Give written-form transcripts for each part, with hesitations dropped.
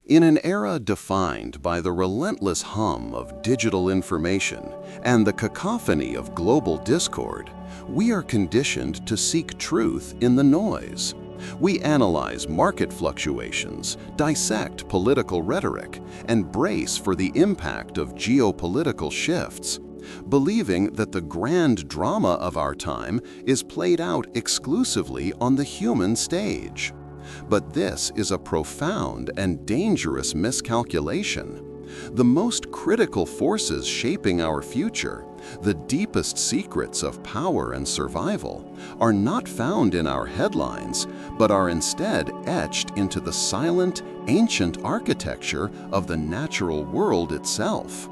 In an era defined by the relentless hum of digital information and the cacophony of global discord, we are conditioned to seek truth in the noise. We analyze market fluctuations, dissect political rhetoric, and brace for the impact of geopolitical shifts, believing that the grand drama of our time is played out exclusively on the human stage. But this is a profound and dangerous miscalculation. The most critical forces shaping our future, the deepest secrets of power and survival, are not found in our headlines, but are instead etched into the silent, ancient architecture of the natural world itself.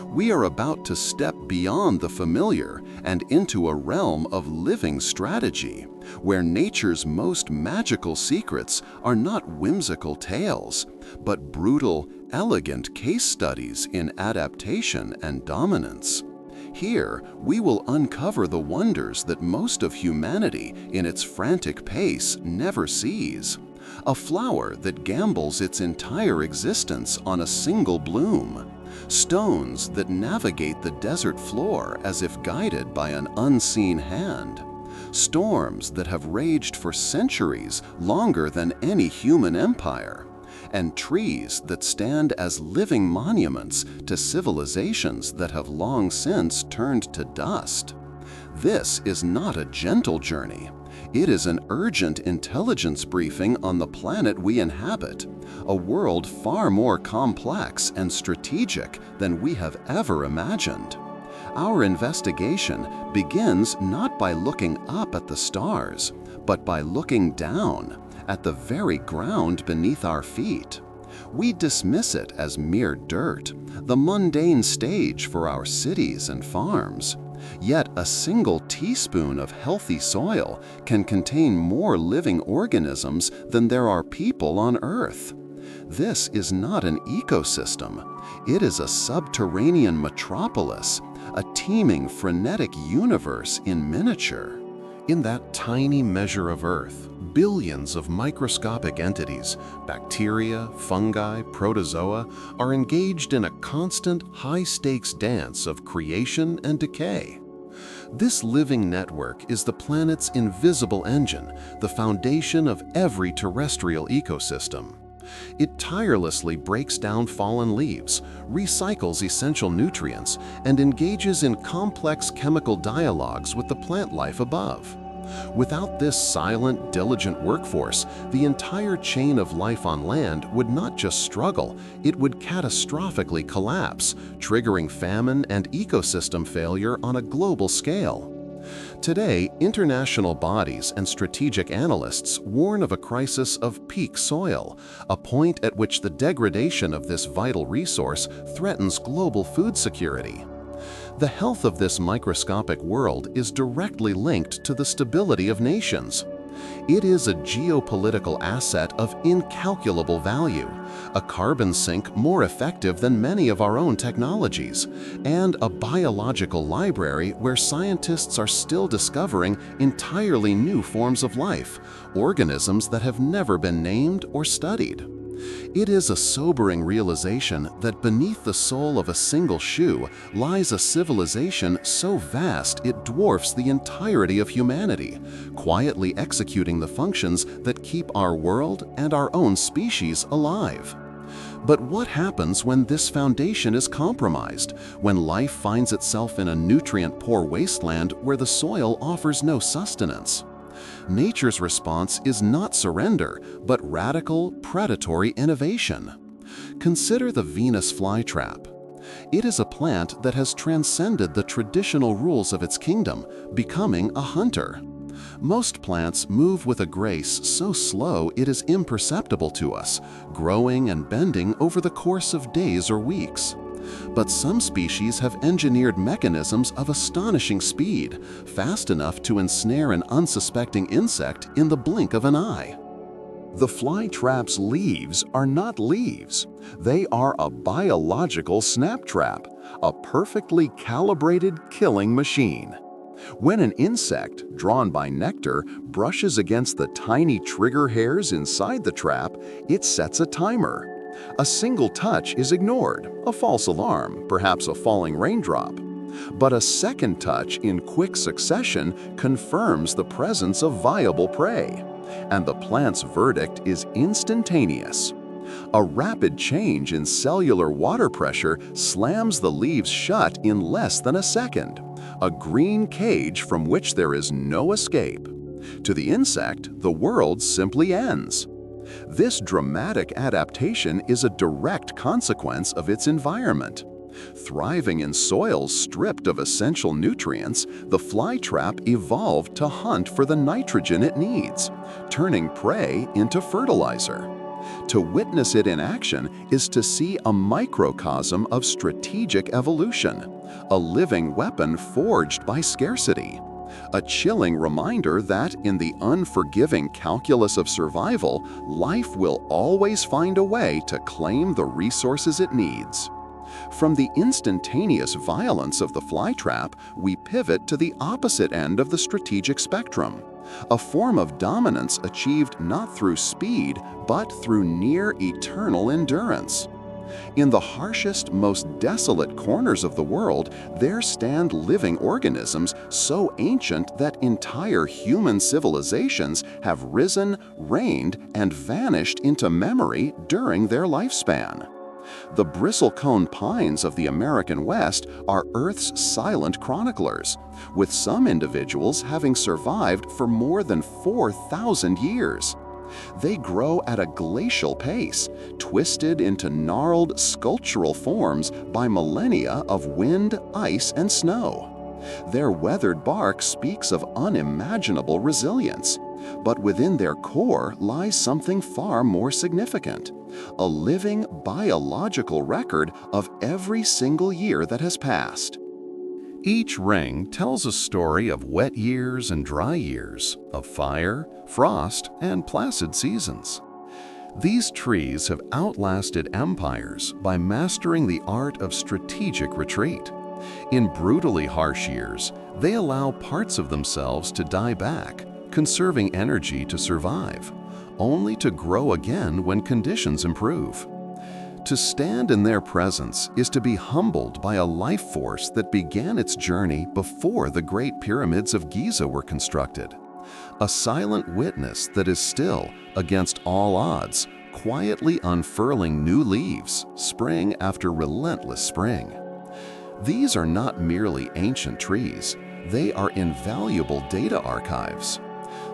We are about to step beyond the familiar and into a realm of living strategy, where nature's most magical secrets are not whimsical tales, but brutal, elegant case studies in adaptation and dominance. Here, we will uncover the wonders that most of humanity, in its frantic pace, never sees. A flower that gambles its entire existence on a single bloom. Stones that navigate the desert floor as if guided by an unseen hand. Storms that have raged for centuries, longer than any human empire. And trees that stand as living monuments to civilizations that have long since turned to dust. This is not a gentle journey. It is an urgent intelligence briefing on the planet we inhabit, a world far more complex and strategic than we have ever imagined. Our investigation begins not by looking up at the stars, but by looking down at the very ground beneath our feet. We dismiss it as mere dirt, the mundane stage for our cities and farms. Yet a single teaspoon of healthy soil can contain more living organisms than there are people on Earth. This is not an ecosystem. It is a subterranean metropolis, a teeming, frenetic universe in miniature. In that tiny measure of Earth, billions of microscopic entities, bacteria, fungi, protozoa, are engaged in a constant, high-stakes dance of creation and decay. This living network is the planet's invisible engine, the foundation of every terrestrial ecosystem. It tirelessly breaks down fallen leaves, recycles essential nutrients, and engages in complex chemical dialogues with the plant life above. Without this silent, diligent workforce, the entire chain of life on land would not just struggle, it would catastrophically collapse, triggering famine and ecosystem failure on a global scale. Today, international bodies and strategic analysts warn of a crisis of peak soil, a point at which the degradation of this vital resource threatens global food security. The health of this microscopic world is directly linked to the stability of nations. It is a geopolitical asset of incalculable value, a carbon sink more effective than many of our own technologies, and a biological library where scientists are still discovering entirely new forms of life, organisms that have never been named or studied. It is a sobering realization that beneath the sole of a single shoe lies a civilization so vast it dwarfs the entirety of humanity, quietly executing the functions that keep our world and our own species alive. But what happens when this foundation is compromised, when life finds itself in a nutrient-poor wasteland where the soil offers no sustenance? Nature's response is not surrender, but radical, predatory innovation. Consider the Venus flytrap. It is a plant that has transcended the traditional rules of its kingdom, becoming a hunter. Most plants move with a grace so slow it is imperceptible to us, growing and bending over the course of days or weeks. But some species have engineered mechanisms of astonishing speed, fast enough to ensnare an unsuspecting insect in the blink of an eye. The flytrap's leaves are not leaves. They are a biological snap trap, a perfectly calibrated killing machine. When an insect, drawn by nectar, brushes against the tiny trigger hairs inside the trap, it sets a timer. A single touch is ignored, a false alarm, perhaps a falling raindrop. But a second touch in quick succession confirms the presence of viable prey, and the plant's verdict is instantaneous. A rapid change in cellular water pressure slams the leaves shut in less than a second, a green cage from which there is no escape. To the insect, the world simply ends. This dramatic adaptation is a direct consequence of its environment. Thriving in soils stripped of essential nutrients, the flytrap evolved to hunt for the nitrogen it needs, turning prey into fertilizer. To witness it in action is to see a microcosm of strategic evolution, a living weapon forged by scarcity. A chilling reminder that in the unforgiving calculus of survival, life will always find a way to claim the resources it needs. From the instantaneous violence of the flytrap, we pivot to the opposite end of the strategic spectrum, a form of dominance achieved not through speed, but through near-eternal endurance. In the harshest, most desolate corners of the world, there stand living organisms so ancient that entire human civilizations have risen, reigned, and vanished into memory during their lifespan. The bristlecone pines of the American West are Earth's silent chroniclers, with some individuals having survived for more than 4,000 years. They grow at a glacial pace, twisted into gnarled sculptural forms by millennia of wind, ice, and snow. Their weathered bark speaks of unimaginable resilience, but within their core lies something far more significant, a living biological record of every single year that has passed. Each ring tells a story of wet years and dry years, of fire, frost, and placid seasons. These trees have outlasted empires by mastering the art of strategic retreat. In brutally harsh years, they allow parts of themselves to die back, conserving energy to survive, only to grow again when conditions improve. To stand in their presence is to be humbled by a life force that began its journey before the Great Pyramids of Giza were constructed. A silent witness that is still, against all odds, quietly unfurling new leaves, spring after relentless spring. These are not merely ancient trees, they are invaluable data archives.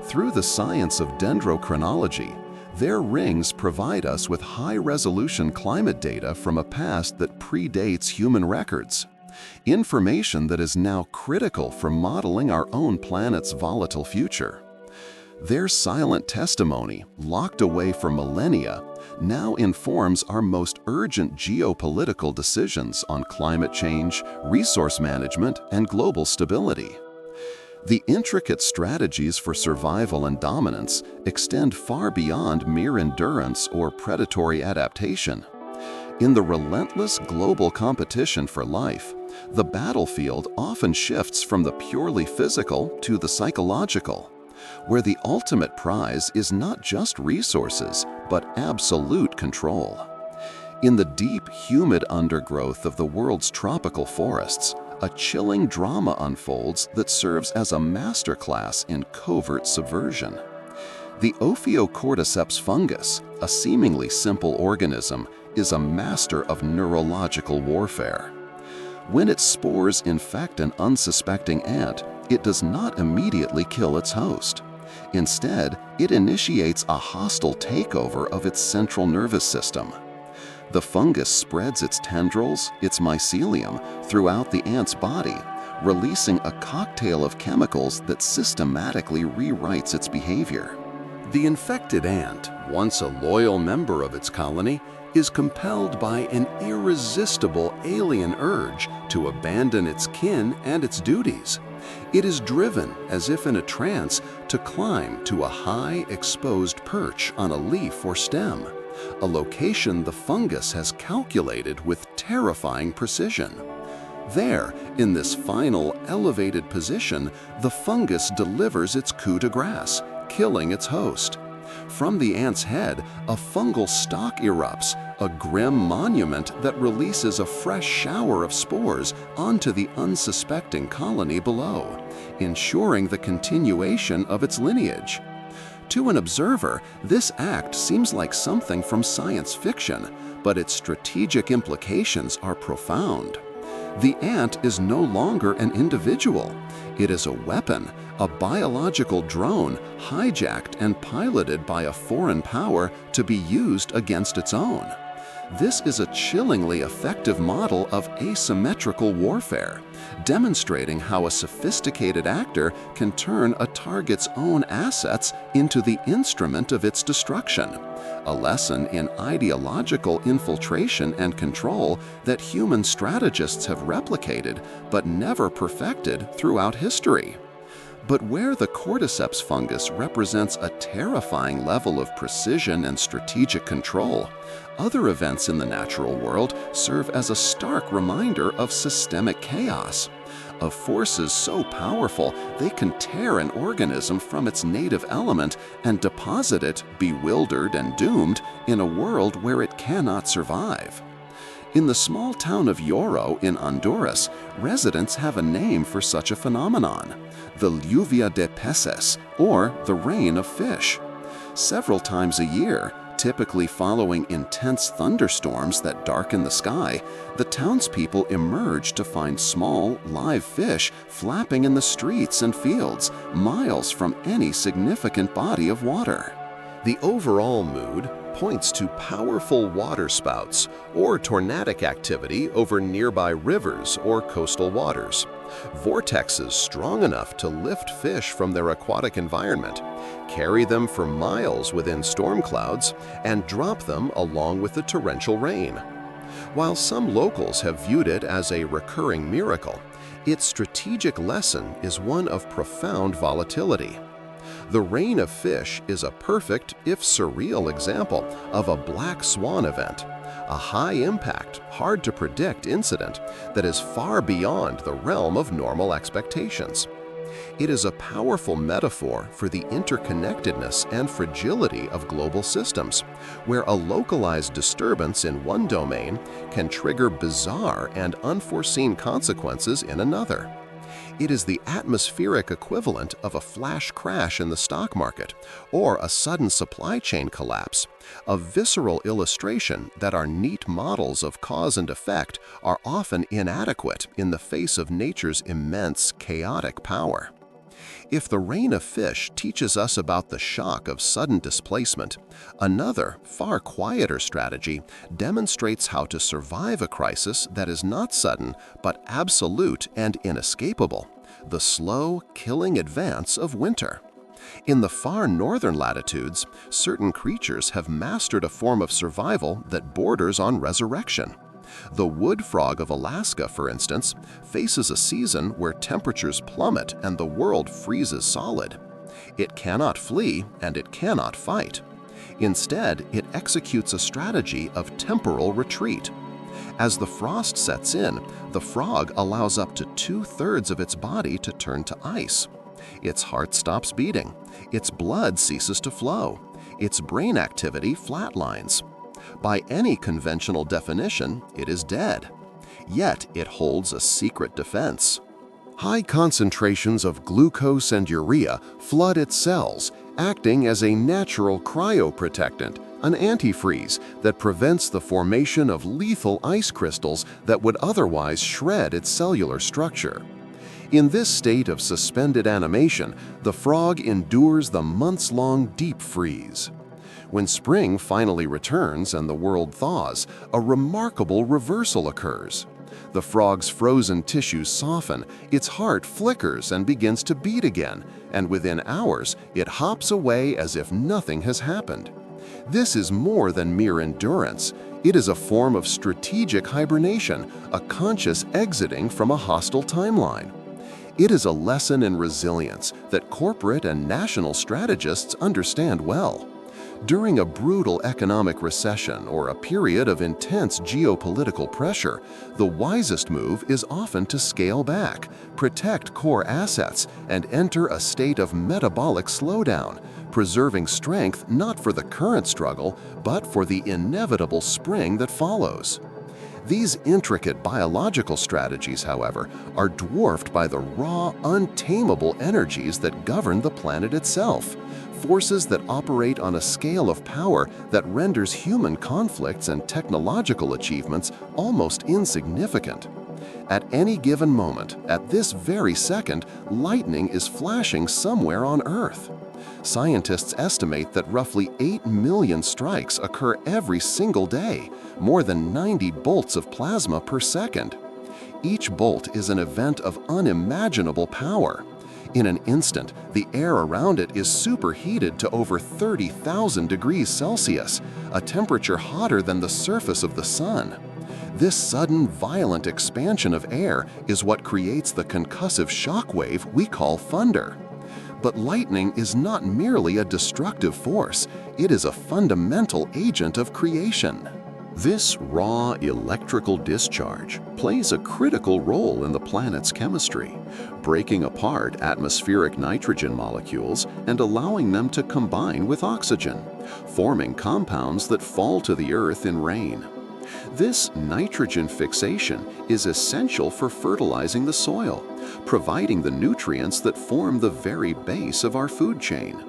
Through the science of dendrochronology, their rings provide us with high-resolution climate data from a past that predates human records, information that is now critical for modeling our own planet's volatile future. Their silent testimony, locked away for millennia, now informs our most urgent geopolitical decisions on climate change, resource management, and global stability. The intricate strategies for survival and dominance extend far beyond mere endurance or predatory adaptation. In the relentless global competition for life, the battlefield often shifts from the purely physical to the psychological, where the ultimate prize is not just resources, but absolute control. In the deep, humid undergrowth of the world's tropical forests, a chilling drama unfolds that serves as a masterclass in covert subversion. The Ophiocordyceps fungus, a seemingly simple organism, is a master of neurological warfare. When its spores infect an unsuspecting ant, it does not immediately kill its host. Instead, it initiates a hostile takeover of its central nervous system. The fungus spreads its tendrils, its mycelium, throughout the ant's body, releasing a cocktail of chemicals that systematically rewrites its behavior. The infected ant, once a loyal member of its colony, is compelled by an irresistible alien urge to abandon its kin and its duties. It is driven, as if in a trance, to climb to a high, exposed perch on a leaf or stem, a location the fungus has calculated with terrifying precision. There, in this final, elevated position, the fungus delivers its coup de grace, killing its host. From the ant's head, a fungal stalk erupts, a grim monument that releases a fresh shower of spores onto the unsuspecting colony below, ensuring the continuation of its lineage. To an observer, this act seems like something from science fiction, but its strategic implications are profound. The ant is no longer an individual. It is a weapon, a biological drone hijacked and piloted by a foreign power to be used against its own. This is a chillingly effective model of asymmetrical warfare, demonstrating how a sophisticated actor can turn a target's own assets into the instrument of its destruction, a lesson in ideological infiltration and control that human strategists have replicated but never perfected throughout history. But where the cordyceps fungus represents a terrifying level of precision and strategic control, other events in the natural world serve as a stark reminder of systemic chaos, of forces so powerful they can tear an organism from its native element and deposit it, bewildered and doomed, in a world where it cannot survive. In the small town of Lloro in Honduras, residents have a name for such a phenomenon: the lluvia de peces, or the rain of fish. Several times a year, typically following intense thunderstorms that darken the sky, the townspeople emerge to find small, live fish flapping in the streets and fields, miles from any significant body of water. The overall mood points to powerful waterspouts or tornadic activity over nearby rivers or coastal waters. Vortexes strong enough to lift fish from their aquatic environment, carry them for miles within storm clouds, and drop them along with the torrential rain. While some locals have viewed it as a recurring miracle, its strategic lesson is one of profound volatility. The rain of fish is a perfect, if surreal, example of a black swan event, a high-impact, hard-to-predict incident that is far beyond the realm of normal expectations. It is a powerful metaphor for the interconnectedness and fragility of global systems, where a localized disturbance in one domain can trigger bizarre and unforeseen consequences in another. It is the atmospheric equivalent of a flash crash in the stock market or a sudden supply chain collapse, a visceral illustration that our neat models of cause and effect are often inadequate in the face of nature's immense, chaotic power. If the rain of fish teaches us about the shock of sudden displacement, another, far quieter strategy demonstrates how to survive a crisis that is not sudden but absolute and inescapable: the slow, killing advance of winter. In the far northern latitudes, certain creatures have mastered a form of survival that borders on resurrection. The wood frog of Alaska, for instance, faces a season where temperatures plummet and the world freezes solid. It cannot flee and it cannot fight. Instead, it executes a strategy of temporal retreat. As the frost sets in, the frog allows up to 2/3 of its body to turn to ice. Its heart stops beating, its blood ceases to flow, its brain activity flatlines. By any conventional definition, it is dead. Yet it holds a secret defense. High concentrations of glucose and urea flood its cells, acting as a natural cryoprotectant, an antifreeze that prevents the formation of lethal ice crystals that would otherwise shred its cellular structure. In this state of suspended animation, the frog endures the months-long deep freeze. When spring finally returns and the world thaws, a remarkable reversal occurs. The frog's frozen tissues soften, its heart flickers and begins to beat again, and within hours it hops away as if nothing has happened. This is more than mere endurance. It is a form of strategic hibernation, a conscious exiting from a hostile timeline. It is a lesson in resilience that corporate and national strategists understand well. During a brutal economic recession or a period of intense geopolitical pressure, the wisest move is often to scale back, protect core assets, and enter a state of metabolic slowdown, preserving strength not for the current struggle, but for the inevitable spring that follows. These intricate biological strategies, however, are dwarfed by the raw, untamable energies that govern the planet itself, forces that operate on a scale of power that renders human conflicts and technological achievements almost insignificant. At any given moment, at this very second, lightning is flashing somewhere on Earth. Scientists estimate that roughly 8 million strikes occur every single day, more than 90 bolts of plasma per second. Each bolt is an event of unimaginable power. In an instant, the air around it is superheated to over 30,000 degrees Celsius, a temperature hotter than the surface of the sun. This sudden, violent expansion of air is what creates the concussive shock wave we call thunder. But lightning is not merely a destructive force, it is a fundamental agent of creation. This raw electrical discharge plays a critical role in the planet's chemistry, breaking apart atmospheric nitrogen molecules and allowing them to combine with oxygen, forming compounds that fall to the Earth in rain. This nitrogen fixation is essential for fertilizing the soil, providing the nutrients that form the very base of our food chain.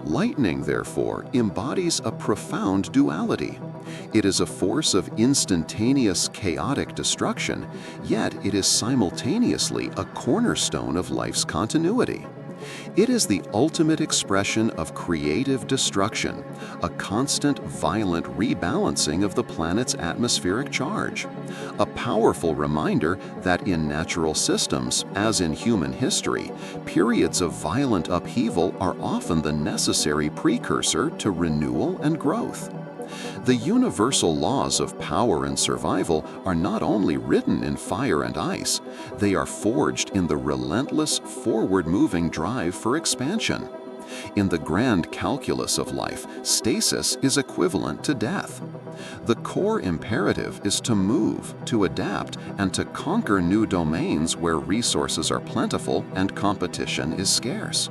Lightning, therefore, embodies a profound duality. It is a force of instantaneous, chaotic destruction, yet it is simultaneously a cornerstone of life's continuity. It is the ultimate expression of creative destruction, a constant, violent rebalancing of the planet's atmospheric charge. A powerful reminder that in natural systems, as in human history, periods of violent upheaval are often the necessary precursor to renewal and growth. The universal laws of power and survival are not only written in fire and ice, they are forged in the relentless, forward-moving drive for expansion. In the grand calculus of life, stasis is equivalent to death. The core imperative is to move, to adapt, and to conquer new domains where resources are plentiful and competition is scarce.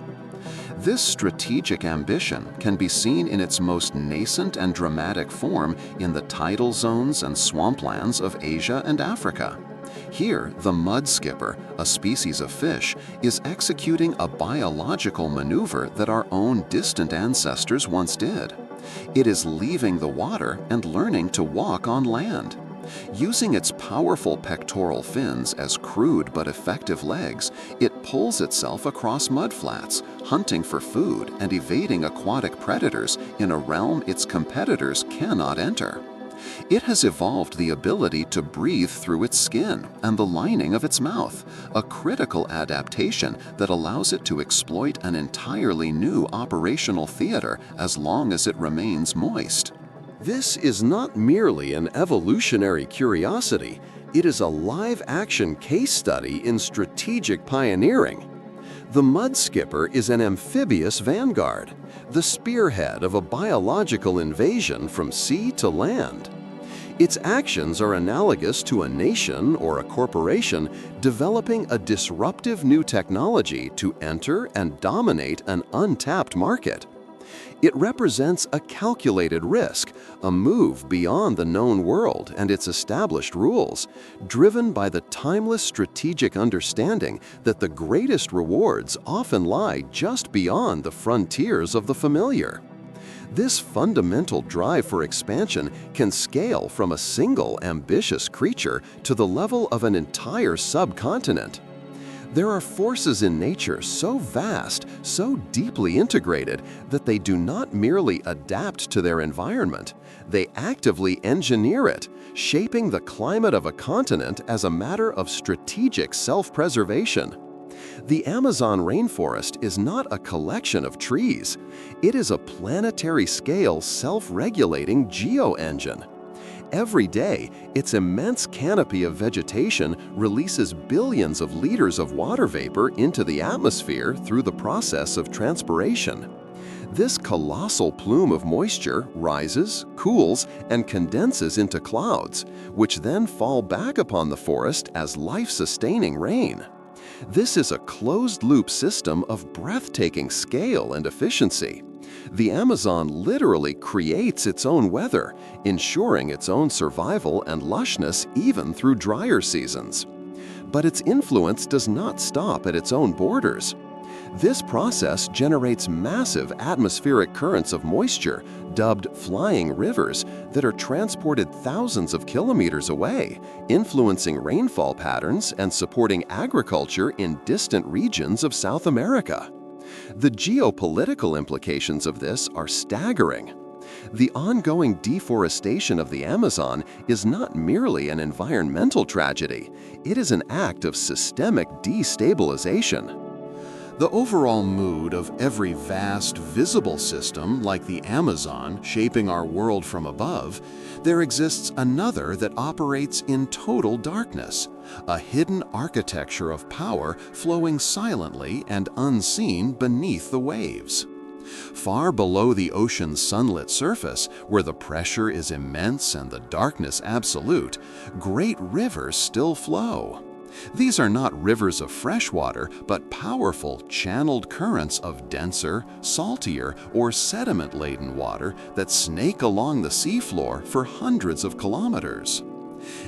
This strategic ambition can be seen in its most nascent and dramatic form in the tidal zones and swamplands of Asia and Africa. Here, the mud skipper, a species of fish, is executing a biological maneuver that our own distant ancestors once did. It is leaving the water and learning to walk on land. Using its powerful pectoral fins as crude but effective legs, it pulls itself across mudflats, hunting for food and evading aquatic predators in a realm its competitors cannot enter. It has evolved the ability to breathe through its skin and the lining of its mouth, a critical adaptation that allows it to exploit an entirely new operational theater as long as it remains moist. This is not merely an evolutionary curiosity, it is a live-action case study in strategic pioneering. The mud skipper is an amphibious vanguard, the spearhead of a biological invasion from sea to land. Its actions are analogous to a nation or a corporation developing a disruptive new technology to enter and dominate an untapped market. It represents a calculated risk, a move beyond the known world and its established rules, driven by the timeless strategic understanding that the greatest rewards often lie just beyond the frontiers of the familiar. This fundamental drive for expansion can scale from a single ambitious creature to the level of an entire subcontinent. There are forces in nature so vast, so deeply integrated, that they do not merely adapt to their environment, they actively engineer it, shaping the climate of a continent as a matter of strategic self-preservation. The Amazon rainforest is not a collection of trees. It is a planetary-scale, self-regulating geo-engine. Every day, its immense canopy of vegetation releases billions of liters of water vapor into the atmosphere through the process of transpiration. This colossal plume of moisture rises, cools, and condenses into clouds, which then fall back upon the forest as life-sustaining rain. This is a closed-loop system of breathtaking scale and efficiency. The Amazon literally creates its own weather, ensuring its own survival and lushness even through drier seasons. But its influence does not stop at its own borders. This process generates massive atmospheric currents of moisture, dubbed flying rivers, that are transported thousands of kilometers away, influencing rainfall patterns and supporting agriculture in distant regions of South America. The geopolitical implications of this are staggering. The ongoing deforestation of the Amazon is not merely an environmental tragedy, it is an act of systemic destabilization. The overall mood of every vast, visible system like the Amazon shaping our world from above, there exists another that operates in total darkness, a hidden architecture of power flowing silently and unseen beneath the waves. Far below the ocean's sunlit surface, where the pressure is immense and the darkness absolute, great rivers still flow. These are not rivers of fresh water, but powerful, channeled currents of denser, saltier, or sediment-laden water that snake along the seafloor for hundreds of kilometers.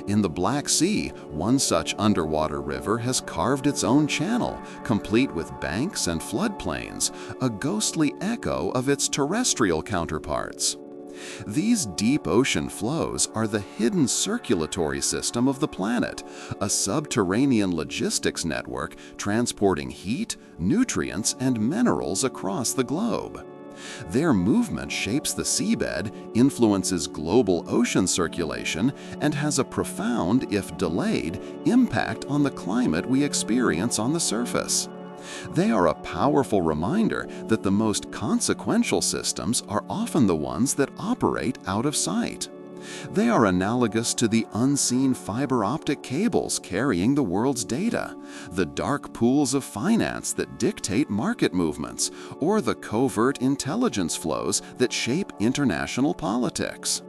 In the Black Sea, one such underwater river has carved its own channel, complete with banks and floodplains, a ghostly echo of its terrestrial counterparts. These deep ocean flows are the hidden circulatory system of the planet, a subterranean logistics network transporting heat, nutrients, and minerals across the globe. Their movement shapes the seabed, influences global ocean circulation, and has a profound, if delayed, impact on the climate we experience on the surface. They are a powerful reminder that the most consequential systems are often the ones that operate out of sight. They are analogous to the unseen fiber optic cables carrying the world's data, the dark pools of finance that dictate market movements, or the covert intelligence flows that shape international politics.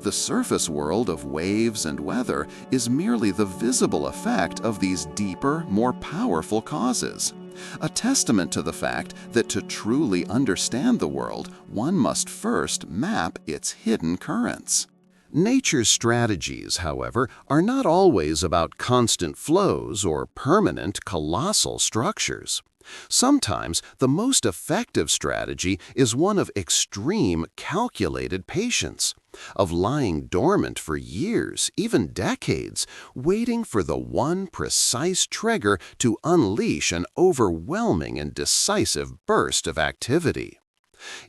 The surface world of waves and weather is merely the visible effect of these deeper, more powerful causes. A testament to the fact that to truly understand the world, one must first map its hidden currents. Nature's strategies, however, are not always about constant flows or permanent, colossal structures. Sometimes the most effective strategy is one of extreme, calculated patience, of lying dormant for years, even decades, waiting for the one precise trigger to unleash an overwhelming and decisive burst of activity.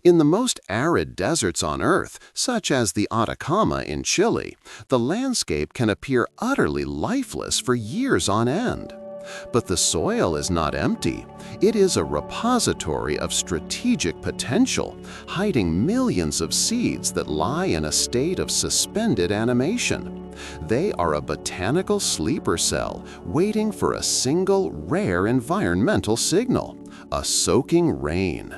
In the most arid deserts on Earth, such as the Atacama in Chile, the landscape can appear utterly lifeless for years on end. But the soil is not empty. It is a repository of strategic potential, hiding millions of seeds that lie in a state of suspended animation. They are a botanical sleeper cell waiting for a single rare environmental signal, a soaking rain.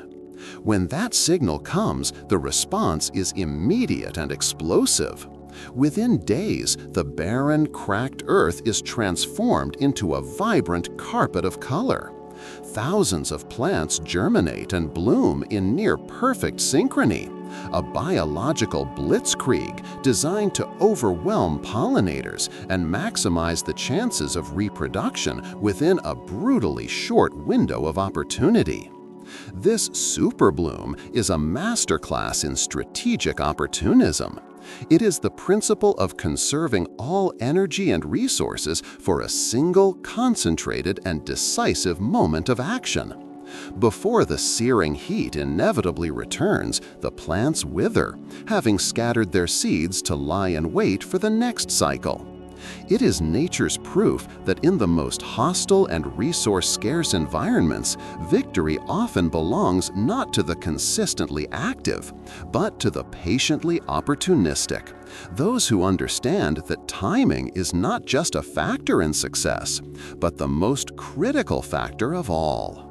When that signal comes, the response is immediate and explosive. Within days, the barren, cracked earth is transformed into a vibrant carpet of color. Thousands of plants germinate and bloom in near-perfect synchrony, a biological blitzkrieg designed to overwhelm pollinators and maximize the chances of reproduction within a brutally short window of opportunity. This superbloom is a masterclass in strategic opportunism. It is the principle of conserving all energy and resources for a single, concentrated, and decisive moment of action. Before the searing heat inevitably returns, the plants wither, having scattered their seeds to lie in wait for the next cycle. It is nature's proof that in the most hostile and resource-scarce environments, victory often belongs not to the consistently active, but to the patiently opportunistic, those who understand that timing is not just a factor in success, but the most critical factor of all.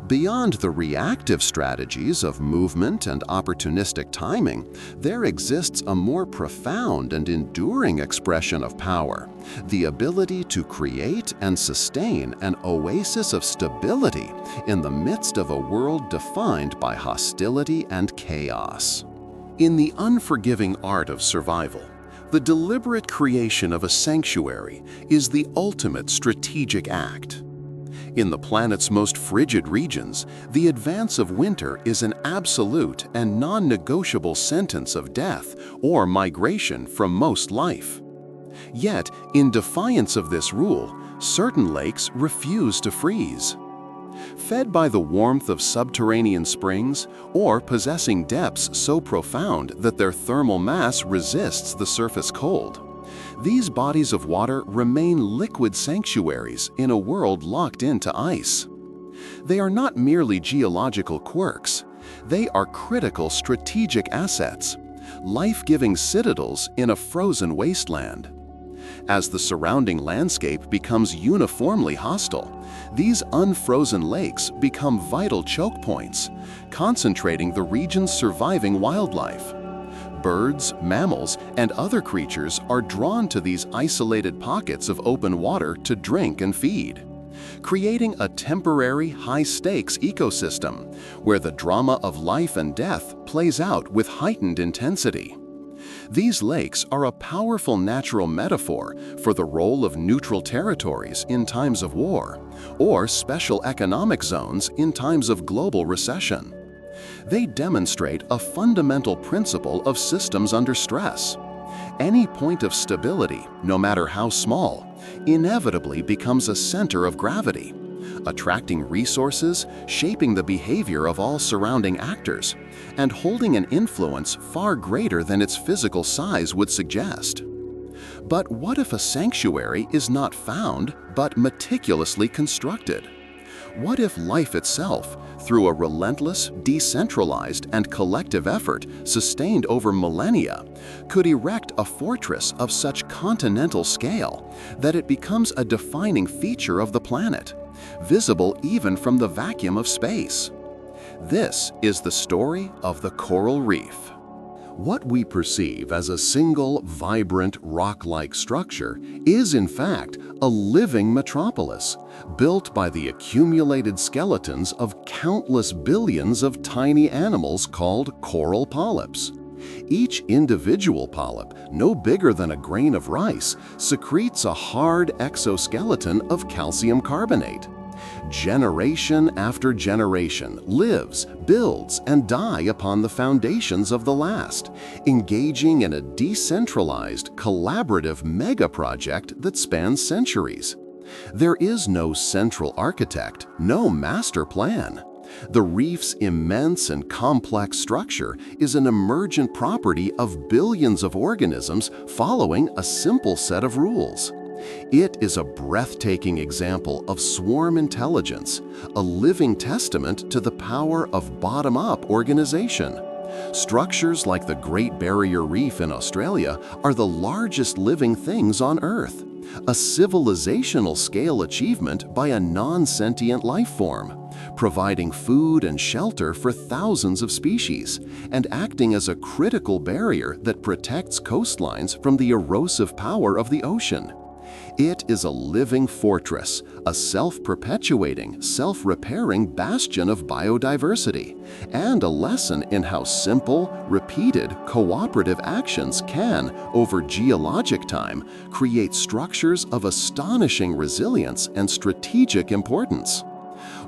Beyond the reactive strategies of movement and opportunistic timing, there exists a more profound and enduring expression of power, the ability to create and sustain an oasis of stability in the midst of a world defined by hostility and chaos. In the unforgiving art of survival, the deliberate creation of a sanctuary is the ultimate strategic act. In the planet's most frigid regions, the advance of winter is an absolute and non-negotiable sentence of death or migration from most life. Yet, in defiance of this rule, certain lakes refuse to freeze. Fed by the warmth of subterranean springs or possessing depths so profound that their thermal mass resists the surface cold, these bodies of water remain liquid sanctuaries in a world locked into ice. They are not merely geological quirks. They are critical strategic assets, life-giving citadels in a frozen wasteland. As the surrounding landscape becomes uniformly hostile, these unfrozen lakes become vital choke points, concentrating the region's surviving wildlife. Birds, mammals, and other creatures are drawn to these isolated pockets of open water to drink and feed, creating a temporary high-stakes ecosystem where the drama of life and death plays out with heightened intensity. These lakes are a powerful natural metaphor for the role of neutral territories in times of war, or special economic zones in times of global recession. They demonstrate a fundamental principle of systems under stress. Any point of stability, no matter how small, inevitably becomes a center of gravity, attracting resources, shaping the behavior of all surrounding actors, and holding an influence far greater than its physical size would suggest. But what if a sanctuary is not found, but meticulously constructed? What if life itself, through a relentless, decentralized, and collective effort sustained over millennia, could erect a fortress of such continental scale that it becomes a defining feature of the planet, visible even from the vacuum of space? This is the story of the coral reef. What we perceive as a single, vibrant, rock-like structure is, in fact, a living metropolis, built by the accumulated skeletons of countless billions of tiny animals called coral polyps. Each individual polyp, no bigger than a grain of rice, secretes a hard exoskeleton of calcium carbonate. Generation after generation lives, builds, and dies upon the foundations of the last, engaging in a decentralized, collaborative mega-project that spans centuries. There is no central architect, no master plan. The reef's immense and complex structure is an emergent property of billions of organisms following a simple set of rules. It is a breathtaking example of swarm intelligence, a living testament to the power of bottom-up organization. Structures like the Great Barrier Reef in Australia are the largest living things on Earth, a civilizational-scale achievement by a non-sentient life form, providing food and shelter for thousands of species, and acting as a critical barrier that protects coastlines from the erosive power of the ocean. It is a living fortress, a self-perpetuating, self-repairing bastion of biodiversity, and a lesson in how simple, repeated, cooperative actions can, over geologic time, create structures of astonishing resilience and strategic importance.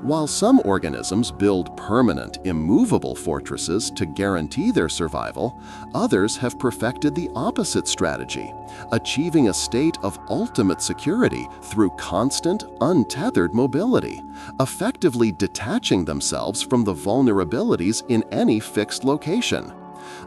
While some organisms build permanent, immovable fortresses to guarantee their survival, others have perfected the opposite strategy, achieving a state of ultimate security through constant, untethered mobility, effectively detaching themselves from the vulnerabilities in any fixed location.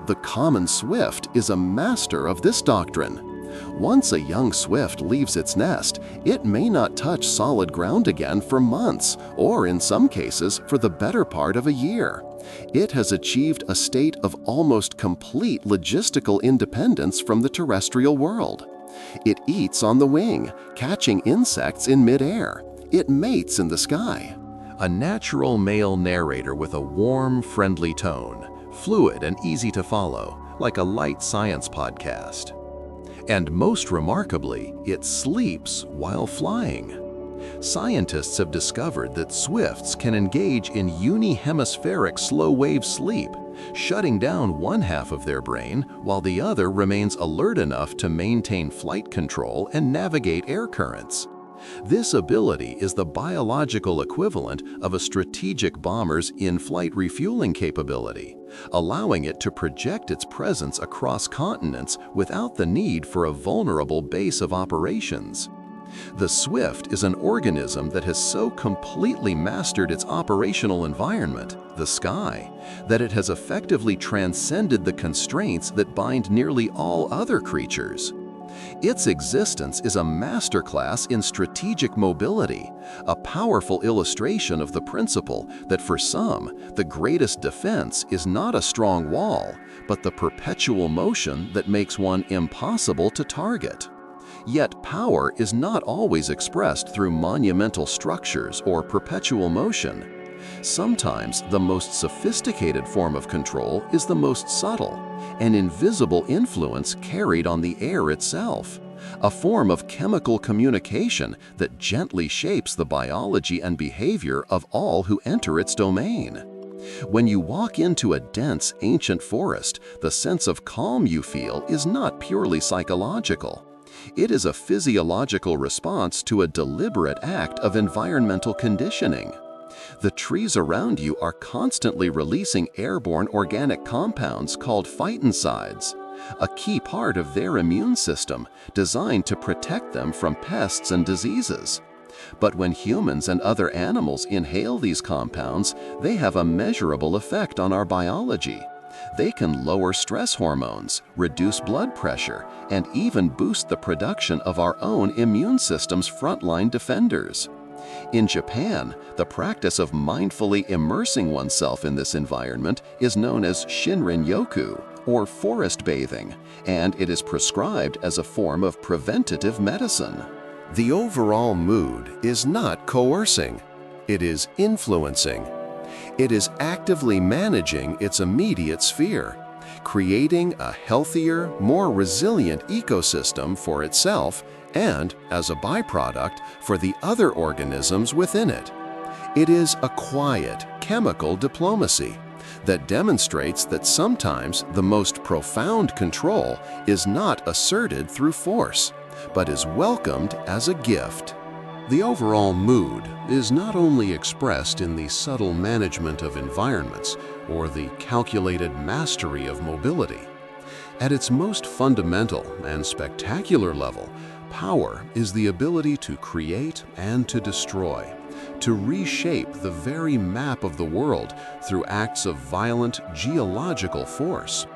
The common swift is a master of this doctrine. Once a young swift leaves its nest, it may not touch solid ground again for months, or in some cases for the better part of a year. It has achieved a state of almost complete logistical independence from the terrestrial world. It eats on the wing, catching insects in midair. It mates in the sky. a natural male narrator with a warm, friendly tone, fluid and easy to follow, like a light science podcast. And most remarkably, it sleeps while flying. Scientists have discovered that swifts can engage in unihemispheric slow-wave sleep, shutting down one half of their brain while the other remains alert enough to maintain flight control and navigate air currents. This ability is the biological equivalent of a strategic bomber's in-flight refueling capability, allowing it to project its presence across continents without the need for a vulnerable base of operations. The swift is an organism that has so completely mastered its operational environment, the sky, that it has effectively transcended the constraints that bind nearly all other creatures. Its existence is a masterclass in strategic mobility, a powerful illustration of the principle that for some, the greatest defense is not a strong wall, but the perpetual motion that makes one impossible to target. Yet power is not always expressed through monumental structures or perpetual motion. Sometimes the most sophisticated form of control is the most subtle, an invisible influence carried on the air itself, a form of chemical communication that gently shapes the biology and behavior of all who enter its domain. When you walk into a dense, ancient forest, the sense of calm you feel is not purely psychological. It is a physiological response to a deliberate act of environmental conditioning. The trees around you are constantly releasing airborne organic compounds called phytoncides, a key part of their immune system designed to protect them from pests and diseases. But when humans and other animals inhale these compounds, they have a measurable effect on our biology. They can lower stress hormones, reduce blood pressure, and even boost the production of our own immune system's frontline defenders. In Japan, the practice of mindfully immersing oneself in this environment is known as Shinrin-yoku, or forest bathing, and it is prescribed as a form of preventative medicine. The overall mood is not coercing, it is influencing. It is actively managing its immediate sphere, creating a healthier, more resilient ecosystem for itself and, as a byproduct, for the other organisms within it. It is a quiet, chemical diplomacy that demonstrates that sometimes the most profound control is not asserted through force, but is welcomed as a gift. The overall mood is not only expressed in the subtle management of environments or the calculated mastery of mobility. At its most fundamental and spectacular level, power is the ability to create and to destroy, to reshape the very map of the world through acts of violent geological force.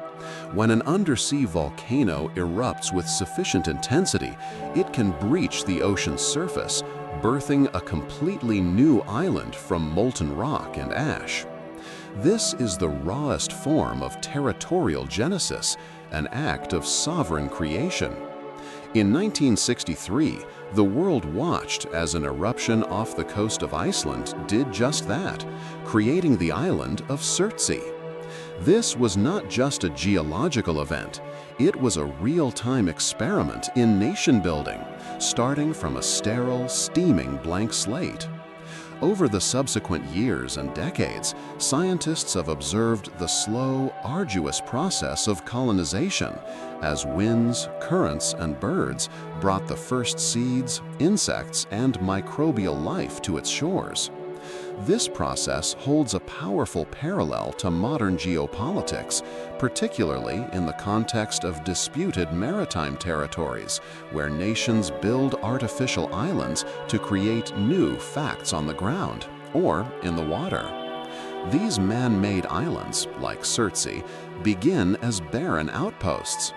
When an undersea volcano erupts with sufficient intensity, it can breach the ocean's surface, birthing a completely new island from molten rock and ash. This is the rawest form of territorial genesis, an act of sovereign creation. In 1963, the world watched as an eruption off the coast of Iceland did just that, creating the island of Surtsey. This was not just a geological event, it was a real-time experiment in nation-building, starting from a sterile, steaming blank slate. Over the subsequent years and decades, scientists have observed the slow, arduous process of colonization as winds, currents, and birds brought the first seeds, insects, and microbial life to its shores. This process holds a powerful parallel to modern geopolitics, particularly in the context of disputed maritime territories, where nations build artificial islands to create new facts on the ground or in the water. These man-made islands, like Surtsey, begin as barren outposts.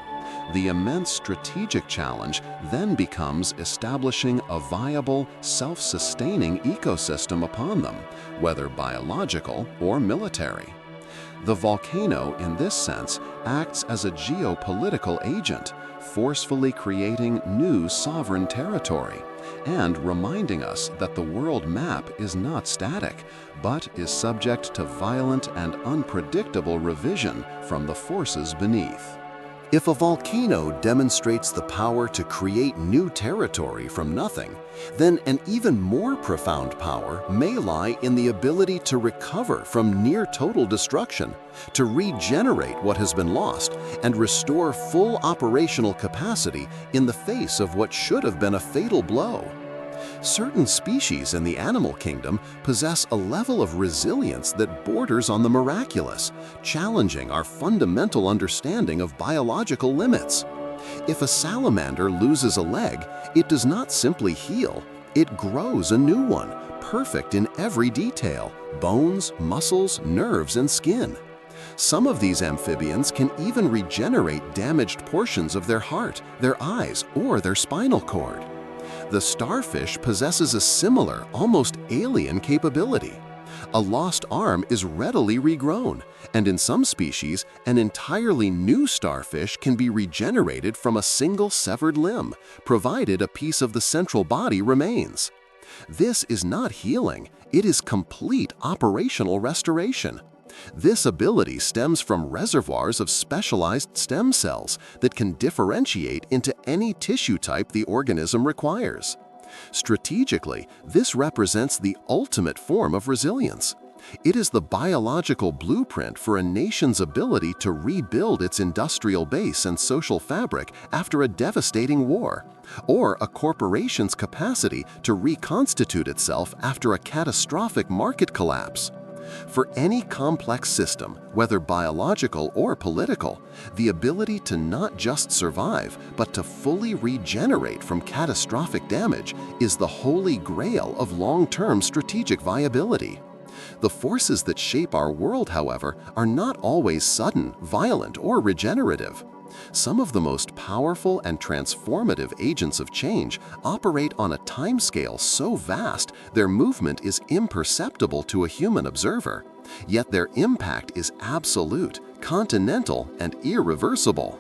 The immense strategic challenge then becomes establishing a viable, self-sustaining ecosystem upon them, whether biological or military. The volcano, in this sense, acts as a geopolitical agent, forcefully creating new sovereign territory and reminding us that the world map is not static, but is subject to violent and unpredictable revision from the forces beneath. If a volcano demonstrates the power to create new territory from nothing, then an even more profound power may lie in the ability to recover from near-total destruction, to regenerate what has been lost, and restore full operational capacity in the face of what should have been a fatal blow. Certain species in the animal kingdom possess a level of resilience that borders on the miraculous, challenging our fundamental understanding of biological limits. If a salamander loses a leg, it does not simply heal, it grows a new one, perfect in every detail: bones, muscles, nerves, and skin. Some of these amphibians can even regenerate damaged portions of their heart, their eyes, or their spinal cord. The starfish possesses a similar, almost alien capability. A lost arm is readily regrown, and in some species, an entirely new starfish can be regenerated from a single severed limb, provided a piece of the central body remains. This is not healing, it is complete operational restoration. This ability stems from reservoirs of specialized stem cells that can differentiate into any tissue type the organism requires. Strategically, this represents the ultimate form of resilience. It is the biological blueprint for a nation's ability to rebuild its industrial base and social fabric after a devastating war, or a corporation's capacity to reconstitute itself after a catastrophic market collapse. For any complex system, whether biological or political, the ability to not just survive, but to fully regenerate from catastrophic damage is the holy grail of long-term strategic viability. The forces that shape our world, however, are not always sudden, violent, or regenerative. Some of the most powerful and transformative agents of change operate on a timescale so vast their movement is imperceptible to a human observer, yet their impact is absolute, continental, and irreversible.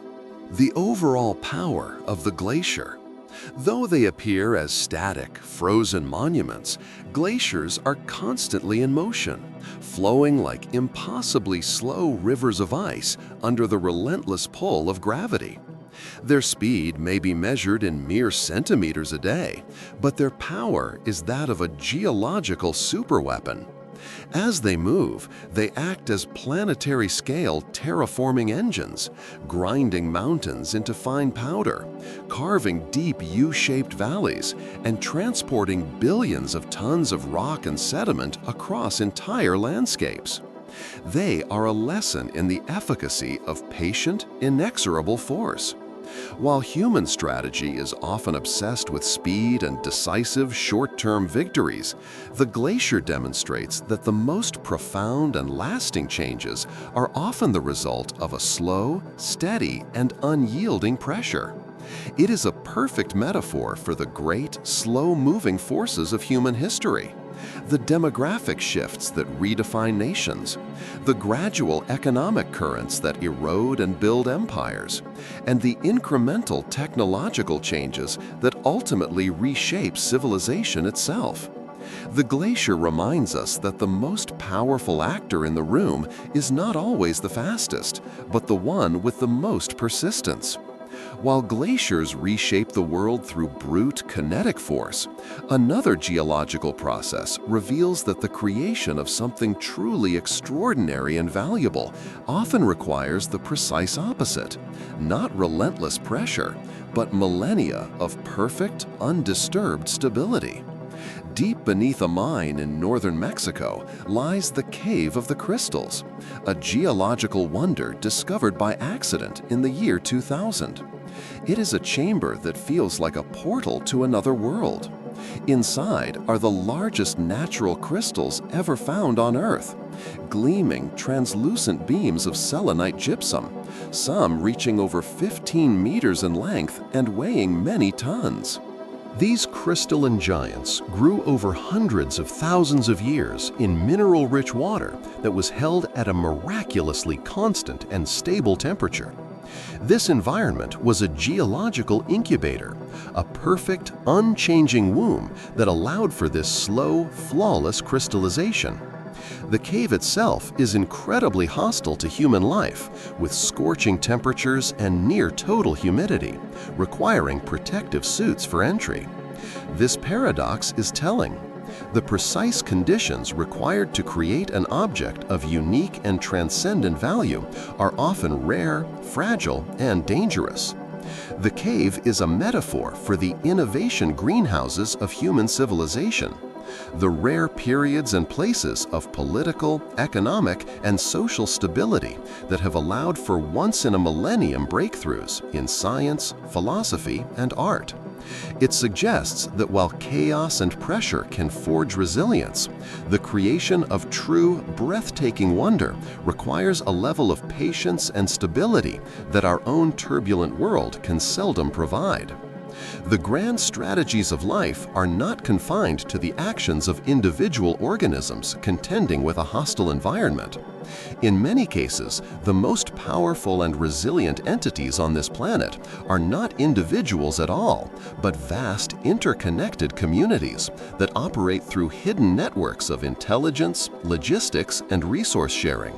The overall power of the glacier. Though they appear as static, frozen monuments, glaciers are constantly in motion, flowing like impossibly slow rivers of ice under the relentless pull of gravity. Their speed may be measured in mere centimeters a day, but their power is that of a geological superweapon. As they move, they act as planetary-scale terraforming engines, grinding mountains into fine powder, carving deep U-shaped valleys, and transporting billions of tons of rock and sediment across entire landscapes. They are a lesson in the efficacy of patient, inexorable force. While human strategy is often obsessed with speed and decisive short-term victories, the glacier demonstrates that the most profound and lasting changes are often the result of a slow, steady, and unyielding pressure. It is a perfect metaphor for the great, slow-moving forces of human history. The demographic shifts that redefine nations, the gradual economic currents that erode and build empires, and the incremental technological changes that ultimately reshape civilization itself. The glacier reminds us that the most powerful actor in the room is not always the fastest, but the one with the most persistence. While glaciers reshape the world through brute kinetic force, another geological process reveals that the creation of something truly extraordinary and valuable often requires the precise opposite, not relentless pressure, but millennia of perfect, undisturbed stability. Deep beneath a mine in northern Mexico lies the Cave of the Crystals, a geological wonder discovered by accident in the year 2000. It is a chamber that feels like a portal to another world. Inside are the largest natural crystals ever found on Earth, gleaming, translucent beams of selenite gypsum, some reaching over 15 meters in length and weighing many tons. These crystalline giants grew over hundreds of thousands of years in mineral-rich water that was held at a miraculously constant and stable temperature. This environment was a geological incubator, a perfect, unchanging womb that allowed for this slow, flawless crystallization. The cave itself is incredibly hostile to human life, with scorching temperatures and near-total humidity, requiring protective suits for entry. This paradox is telling. The precise conditions required to create an object of unique and transcendent value are often rare, fragile, and dangerous. The cave is a metaphor for the innovation greenhouses of human civilization, the rare periods and places of political, economic, and social stability that have allowed for once-in-a-millennium breakthroughs in science, philosophy, and art. It suggests that while chaos and pressure can forge resilience, the creation of true, breathtaking wonder requires a level of patience and stability that our own turbulent world can seldom provide. The grand strategies of life are not confined to the actions of individual organisms contending with a hostile environment. In many cases, the most powerful and resilient entities on this planet are not individuals at all, but vast interconnected communities that operate through hidden networks of intelligence, logistics, and resource sharing.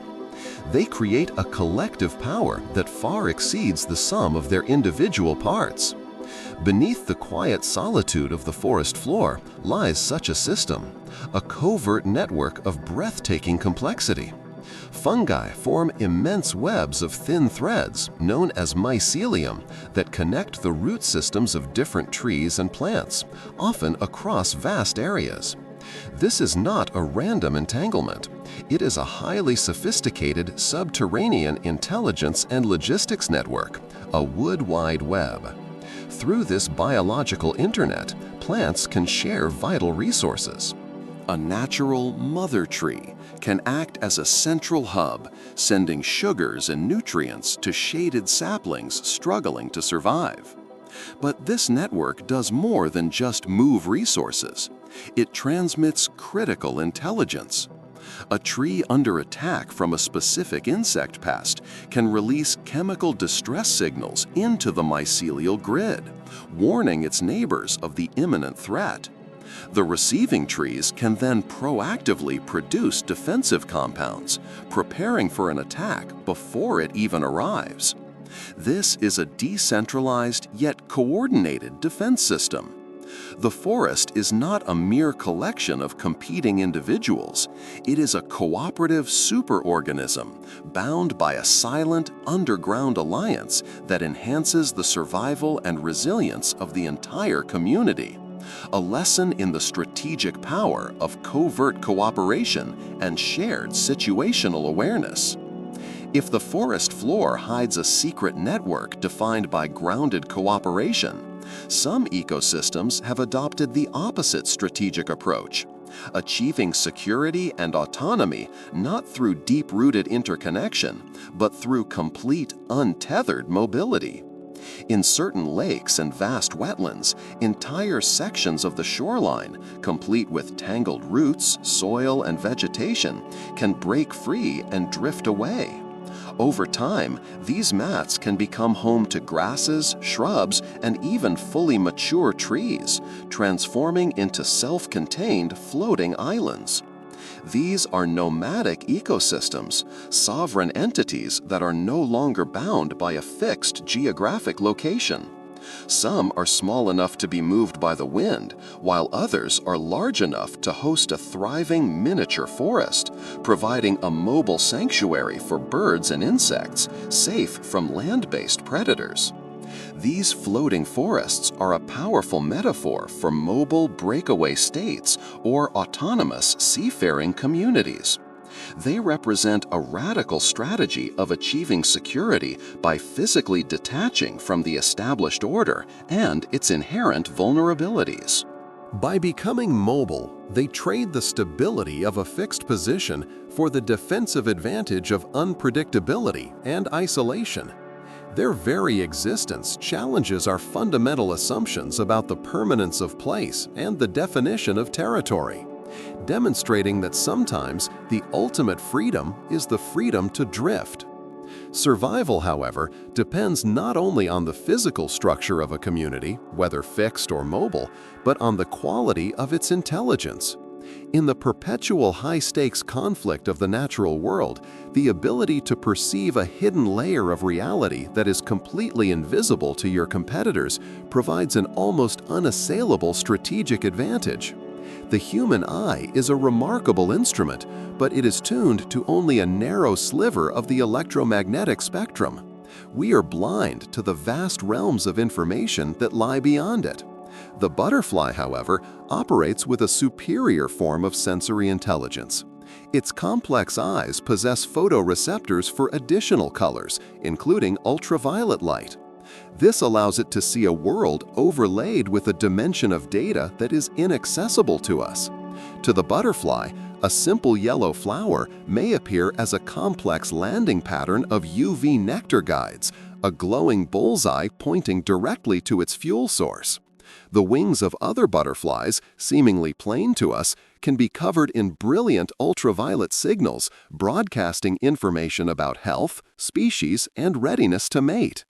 They create a collective power that far exceeds the sum of their individual parts. Beneath the quiet solitude of the forest floor lies such a system, a covert network of breathtaking complexity. Fungi form immense webs of thin threads, known as mycelium, that connect the root systems of different trees and plants, often across vast areas. This is not a random entanglement. It is a highly sophisticated subterranean intelligence and logistics network, a wood-wide web. Through this biological internet, plants can share vital resources. A natural mother tree can act as a central hub, sending sugars and nutrients to shaded saplings struggling to survive. But this network does more than just move resources. It transmits critical intelligence. A tree under attack from a specific insect pest can release chemical distress signals into the mycelial grid, warning its neighbors of the imminent threat. The receiving trees can then proactively produce defensive compounds, preparing for an attack before it even arrives. This is a decentralized yet coordinated defense system. The forest is not a mere collection of competing individuals. It is a cooperative superorganism bound by a silent, underground alliance that enhances the survival and resilience of the entire community. A lesson in the strategic power of covert cooperation and shared situational awareness. If the forest floor hides a secret network defined by grounded cooperation, some ecosystems have adopted the opposite strategic approach, achieving security and autonomy not through deep-rooted interconnection, but through complete, untethered mobility. In certain lakes and vast wetlands, entire sections of the shoreline, complete with tangled roots, soil, and vegetation, can break free and drift away. Over time, these mats can become home to grasses, shrubs, and even fully mature trees, transforming into self-contained floating islands. These are nomadic ecosystems, sovereign entities that are no longer bound by a fixed geographic location. Some are small enough to be moved by the wind, while others are large enough to host a thriving miniature forest, providing a mobile sanctuary for birds and insects, safe from land-based predators. These floating forests are a powerful metaphor for mobile breakaway states or autonomous seafaring communities. They represent a radical strategy of achieving security by physically detaching from the established order and its inherent vulnerabilities. By becoming mobile, they trade the stability of a fixed position for the defensive advantage of unpredictability and isolation. Their very existence challenges our fundamental assumptions about the permanence of place and the definition of territory, demonstrating that sometimes the ultimate freedom is the freedom to drift. Survival, however, depends not only on the physical structure of a community, whether fixed or mobile, but on the quality of its intelligence. In the perpetual high-stakes conflict of the natural world, the ability to perceive a hidden layer of reality that is completely invisible to your competitors provides an almost unassailable strategic advantage. The human eye is a remarkable instrument, but it is tuned to only a narrow sliver of the electromagnetic spectrum. We are blind to the vast realms of information that lie beyond it. The butterfly, however, operates with a superior form of sensory intelligence. Its complex eyes possess photoreceptors for additional colors, including ultraviolet light. This allows it to see a world overlaid with a dimension of data that is inaccessible to us. To the butterfly, a simple yellow flower may appear as a complex landing pattern of UV nectar guides, a glowing bullseye pointing directly to its fuel source. The wings of other butterflies, seemingly plain to us, can be covered in brilliant ultraviolet signals, broadcasting information about health, species, and readiness to mate.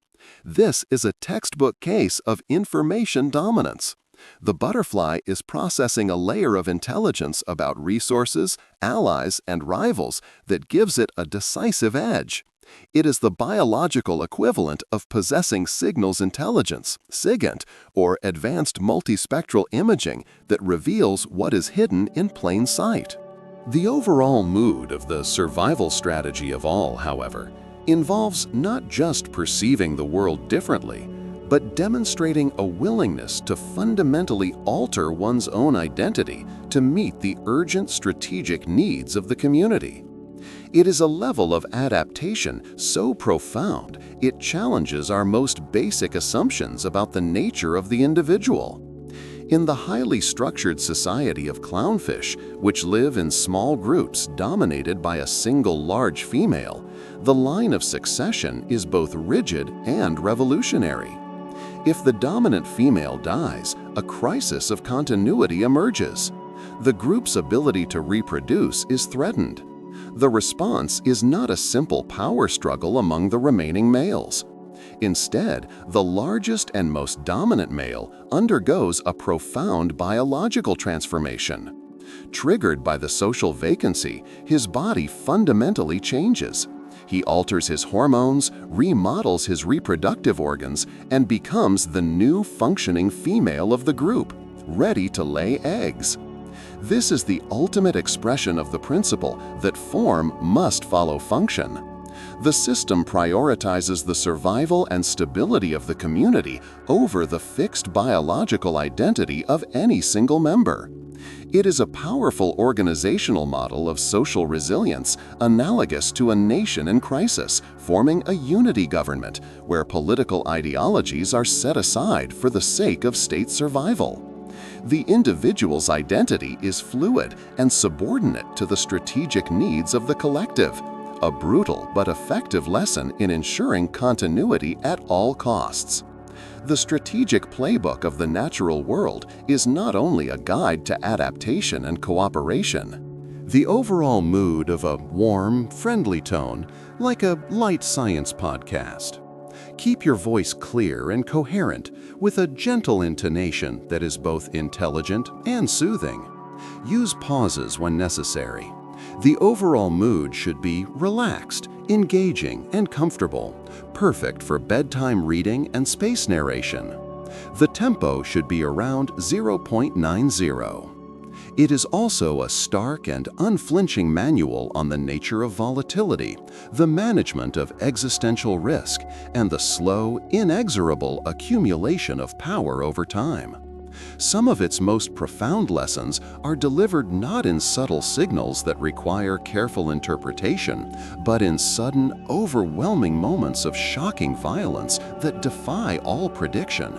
This is a textbook case of information dominance. The butterfly is processing a layer of intelligence about resources, allies, and rivals that gives it a decisive edge. It is the biological equivalent of possessing signals intelligence, SIGINT, or advanced multispectral imaging that reveals what is hidden in plain sight. The overall mood of the survival strategy of all, however, involves not just perceiving the world differently, but demonstrating a willingness to fundamentally alter one's own identity to meet the urgent strategic needs of the community. It is a level of adaptation so profound it challenges our most basic assumptions about the nature of the individual. In the highly structured society of clownfish, which live in small groups dominated by a single large female, the line of succession is both rigid and revolutionary. If the dominant female dies, a crisis of continuity emerges. The group's ability to reproduce is threatened. The response is not a simple power struggle among the remaining males. Instead, the largest and most dominant male undergoes a profound biological transformation. Triggered by the social vacancy, his body fundamentally changes. He alters his hormones, remodels his reproductive organs, and becomes the new functioning female of the group, ready to lay eggs. This is the ultimate expression of the principle that form must follow function. The system prioritizes the survival and stability of the community over the fixed biological identity of any single member. It is a powerful organizational model of social resilience analogous to a nation in crisis, forming a unity government where political ideologies are set aside for the sake of state survival. The individual's identity is fluid and subordinate to the strategic needs of the collective, a brutal but effective lesson in ensuring continuity at all costs. The strategic playbook of the natural world is not only a guide to adaptation and cooperation. The overall mood of a warm, friendly tone, like a light science podcast. Keep your voice clear and coherent, with a gentle intonation that is both intelligent and soothing. Use pauses when necessary. The overall mood should be relaxed, engaging, and comfortable, perfect for bedtime reading and space narration. The tempo should be around 0.90. It is also a stark and unflinching manual on the nature of volatility, the management of existential risk, and the slow, inexorable accumulation of power over time. Some of its most profound lessons are delivered not in subtle signals that require careful interpretation, but in sudden, overwhelming moments of shocking violence that defy all prediction.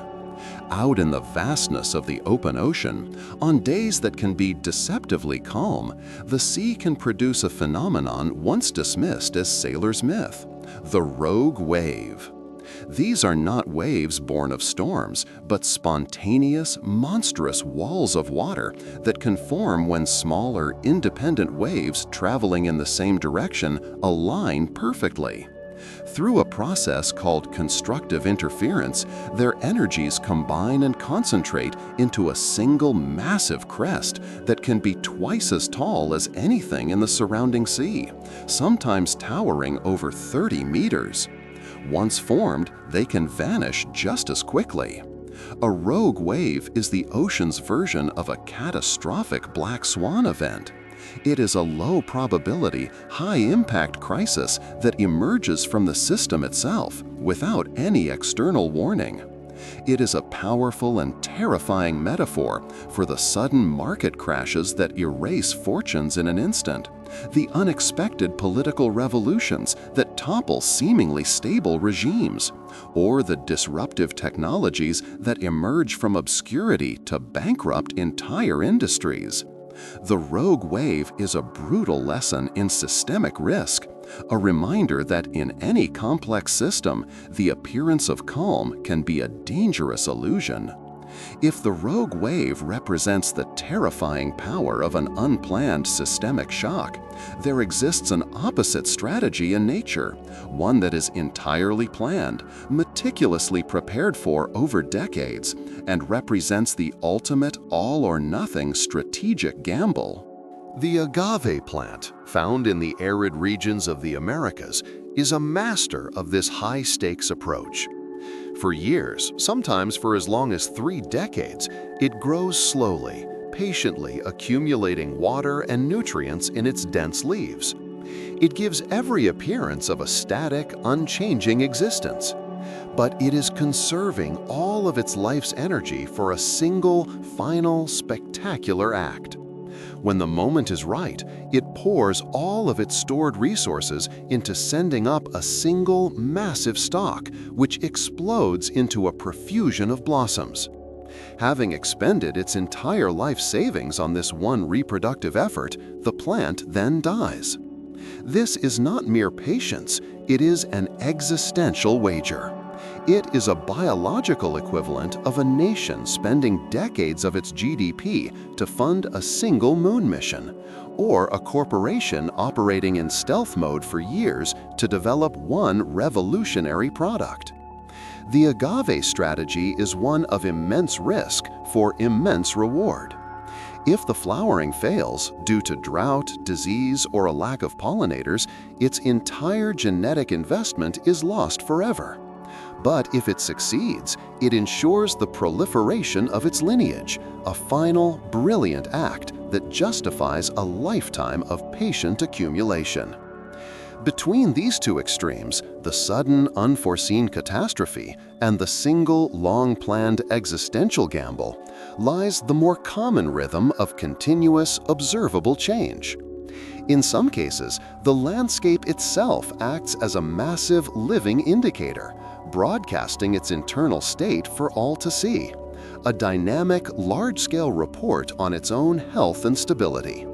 Out in the vastness of the open ocean, on days that can be deceptively calm, the sea can produce a phenomenon once dismissed as sailor's myth: the rogue wave. These are not waves born of storms, but spontaneous, monstrous walls of water that can form when smaller, independent waves traveling in the same direction align perfectly. Through a process called constructive interference, their energies combine and concentrate into a single massive crest that can be twice as tall as anything in the surrounding sea, sometimes towering over 30 meters. Once formed, they can vanish just as quickly. A rogue wave is the ocean's version of a catastrophic black swan event. It is a low-probability, high-impact crisis that emerges from the system itself without any external warning. It is a powerful and terrifying metaphor for the sudden market crashes that erase fortunes in an instant, the unexpected political revolutions that topple seemingly stable regimes, or the disruptive technologies that emerge from obscurity to bankrupt entire industries. The rogue wave is a brutal lesson in systemic risk, a reminder that in any complex system, the appearance of calm can be a dangerous illusion. If the rogue wave represents the terrifying power of an unplanned systemic shock, there exists an opposite strategy in nature, one that is entirely planned, meticulously prepared for over decades, and represents the ultimate all-or-nothing strategic gamble. The agave plant, found in the arid regions of the Americas, is a master of this high-stakes approach. For years, sometimes for as long as 3 decades, it grows slowly, patiently accumulating water and nutrients in its dense leaves. It gives every appearance of a static, unchanging existence. But it is conserving all of its life's energy for a single, final, spectacular act. When the moment is right, it pours all of its stored resources into sending up a single, massive stalk, which explodes into a profusion of blossoms. Having expended its entire life savings on this one reproductive effort, the plant then dies. This is not mere patience, it is an existential wager. It is a biological equivalent of a nation spending decades of its GDP to fund a single moon mission, or a corporation operating in stealth mode for years to develop one revolutionary product. The agave strategy is one of immense risk for immense reward. If the flowering fails due to drought, disease, or a lack of pollinators, its entire genetic investment is lost forever. But if it succeeds, it ensures the proliferation of its lineage, a final, brilliant act that justifies a lifetime of patient accumulation. Between these two extremes, the sudden, unforeseen catastrophe and the single, long-planned existential gamble, lies the more common rhythm of continuous, observable change. In some cases, the landscape itself acts as a massive living indicator, broadcasting its internal state for all to see, a dynamic, large-scale report on its own health and stability.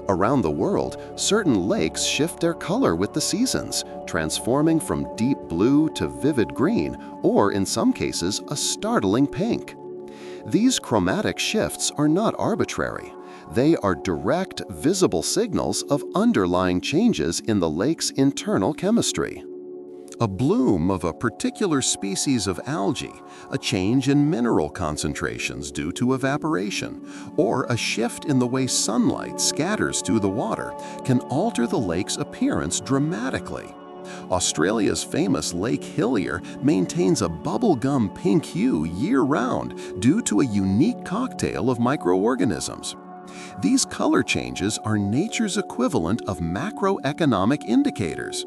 Around the world, certain lakes shift their color with the seasons, transforming from deep blue to vivid green, or in some cases, a startling pink. These chromatic shifts are not arbitrary. They are direct, visible signals of underlying changes in the lake's internal chemistry. A bloom of a particular species of algae, a change in mineral concentrations due to evaporation, or a shift in the way sunlight scatters through the water can alter the lake's appearance dramatically. Australia's famous Lake Hillier maintains a bubblegum pink hue year-round due to a unique cocktail of microorganisms. These color changes are nature's equivalent of macroeconomic indicators.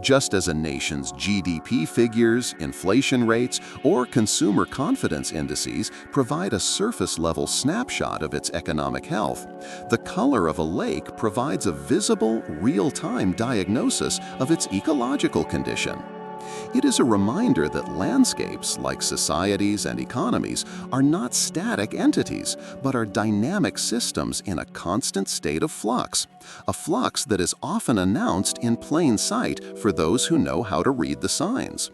Just as a nation's GDP figures, inflation rates, or consumer confidence indices provide a surface-level snapshot of its economic health, the color of a lake provides a visible, real-time diagnosis of its ecological condition. It is a reminder that landscapes, like societies and economies, are not static entities, but are dynamic systems in a constant state of flux, a flux that is often announced in plain sight for those who know how to read the signs.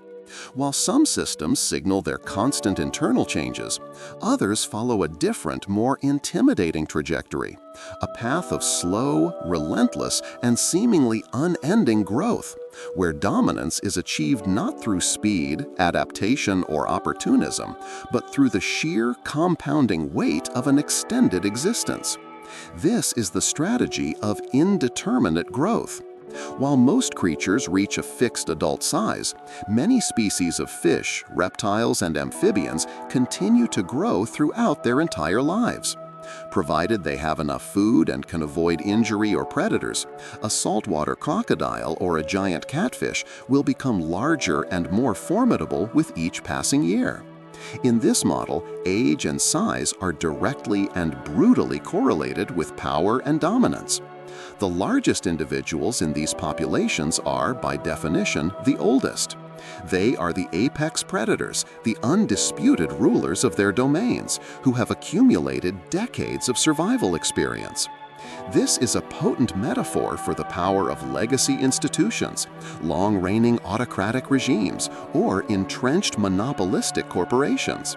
While some systems signal their constant internal changes, others follow a different, more intimidating trajectory, a path of slow, relentless, and seemingly unending growth, where dominance is achieved not through speed, adaptation, or opportunism, but through the sheer compounding weight of an extended existence. This is the strategy of indeterminate growth. While most creatures reach a fixed adult size, many species of fish, reptiles, and amphibians continue to grow throughout their entire lives. Provided they have enough food and can avoid injury or predators, a saltwater crocodile or a giant catfish will become larger and more formidable with each passing year. In this model, age and size are directly and brutally correlated with power and dominance. The largest individuals in these populations are, by definition, the oldest. They are the apex predators, the undisputed rulers of their domains, who have accumulated decades of survival experience. This is a potent metaphor for the power of legacy institutions, long-reigning autocratic regimes, or entrenched monopolistic corporations.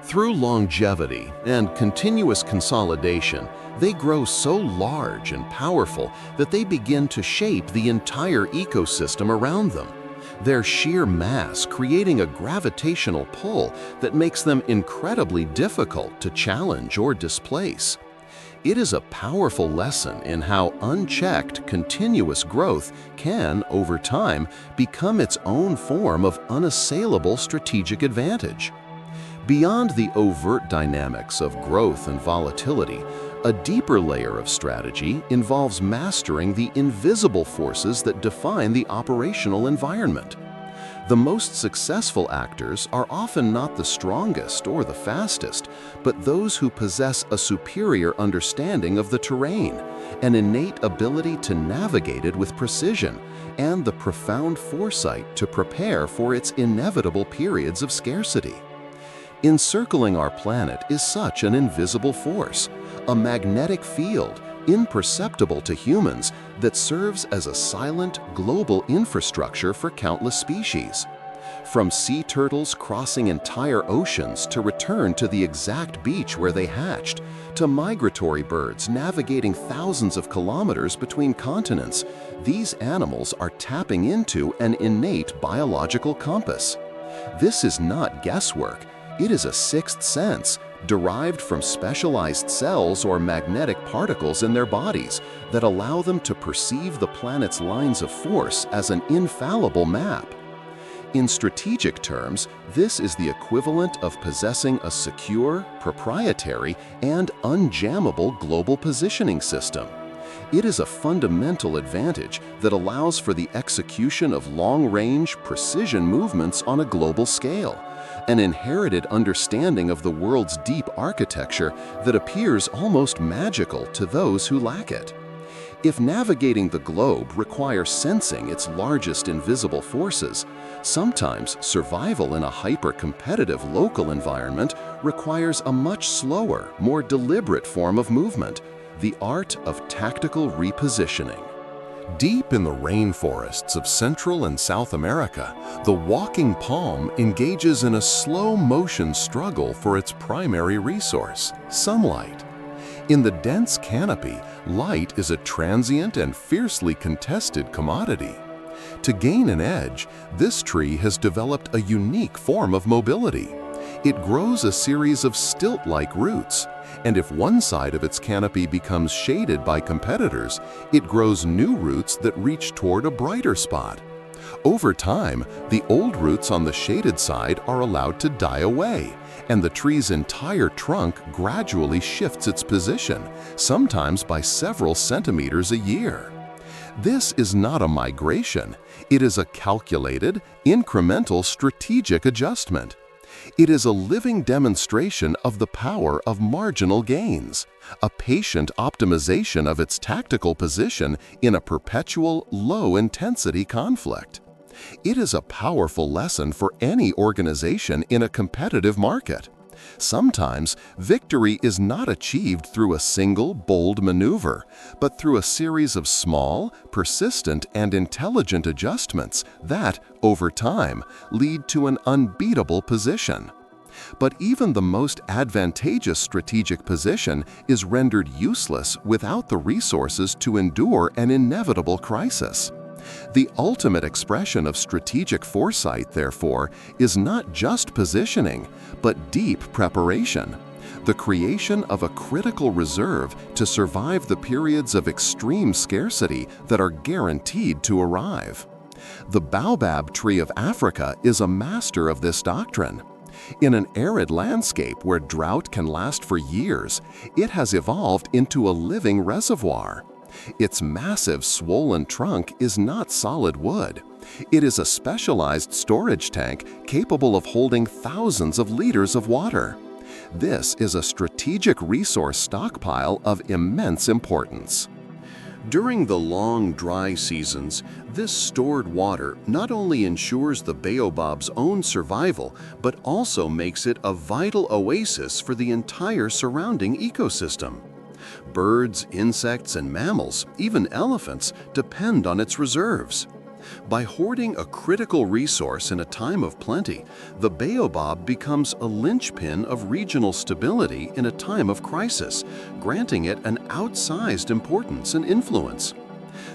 Through longevity and continuous consolidation, they grow so large and powerful that they begin to shape the entire ecosystem around them, their sheer mass creating a gravitational pull that makes them incredibly difficult to challenge or displace. It is a powerful lesson in how unchecked, continuous growth can, over time, become its own form of unassailable strategic advantage. Beyond the overt dynamics of growth and volatility, a deeper layer of strategy involves mastering the invisible forces that define the operational environment. The most successful actors are often not the strongest or the fastest, but those who possess a superior understanding of the terrain, an innate ability to navigate it with precision, and the profound foresight to prepare for its inevitable periods of scarcity. Encircling our planet is such an invisible force, a magnetic field, imperceptible to humans, that serves as a silent, global infrastructure for countless species. From sea turtles crossing entire oceans to return to the exact beach where they hatched, to migratory birds navigating thousands of kilometers between continents, these animals are tapping into an innate biological compass. This is not guesswork. It is a sixth sense, derived from specialized cells or magnetic particles in their bodies that allow them to perceive the planet's lines of force as an infallible map. In strategic terms, this is the equivalent of possessing a secure, proprietary, and unjammable global positioning system. It is a fundamental advantage that allows for the execution of long-range, precision movements on a global scale, an inherited understanding of the world's deep architecture that appears almost magical to those who lack it. If navigating the globe requires sensing its largest invisible forces, sometimes survival in a hyper-competitive local environment requires a much slower, more deliberate form of movement, the art of tactical repositioning. Deep in the rainforests of Central and South America, the walking palm engages in a slow-motion struggle for its primary resource, sunlight. In the dense canopy, light is a transient and fiercely contested commodity. To gain an edge, this tree has developed a unique form of mobility. It grows a series of stilt-like roots, and if one side of its canopy becomes shaded by competitors, it grows new roots that reach toward a brighter spot. Over time, the old roots on the shaded side are allowed to die away, and the tree's entire trunk gradually shifts its position, sometimes by several centimeters a year. This is not a migration. It is a calculated, incremental strategic adjustment. It is a living demonstration of the power of marginal gains, a patient optimization of its tactical position in a perpetual, low-intensity conflict. It is a powerful lesson for any organization in a competitive market. Sometimes, victory is not achieved through a single, bold maneuver, but through a series of small, persistent, and intelligent adjustments that, over time, lead to an unbeatable position. But even the most advantageous strategic position is rendered useless without the resources to endure an inevitable crisis. The ultimate expression of strategic foresight, therefore, is not just positioning, but deep preparation. The creation of a critical reserve to survive the periods of extreme scarcity that are guaranteed to arrive. The baobab tree of Africa is a master of this doctrine. In an arid landscape where drought can last for years, it has evolved into a living reservoir. Its massive swollen trunk is not solid wood. It is a specialized storage tank capable of holding thousands of liters of water. This is a strategic resource stockpile of immense importance. During the long dry seasons, this stored water not only ensures the baobab's own survival, but also makes it a vital oasis for the entire surrounding ecosystem. Birds, insects, and mammals, even elephants, depend on its reserves. By hoarding a critical resource in a time of plenty, the baobab becomes a linchpin of regional stability in a time of crisis, granting it an outsized importance and influence.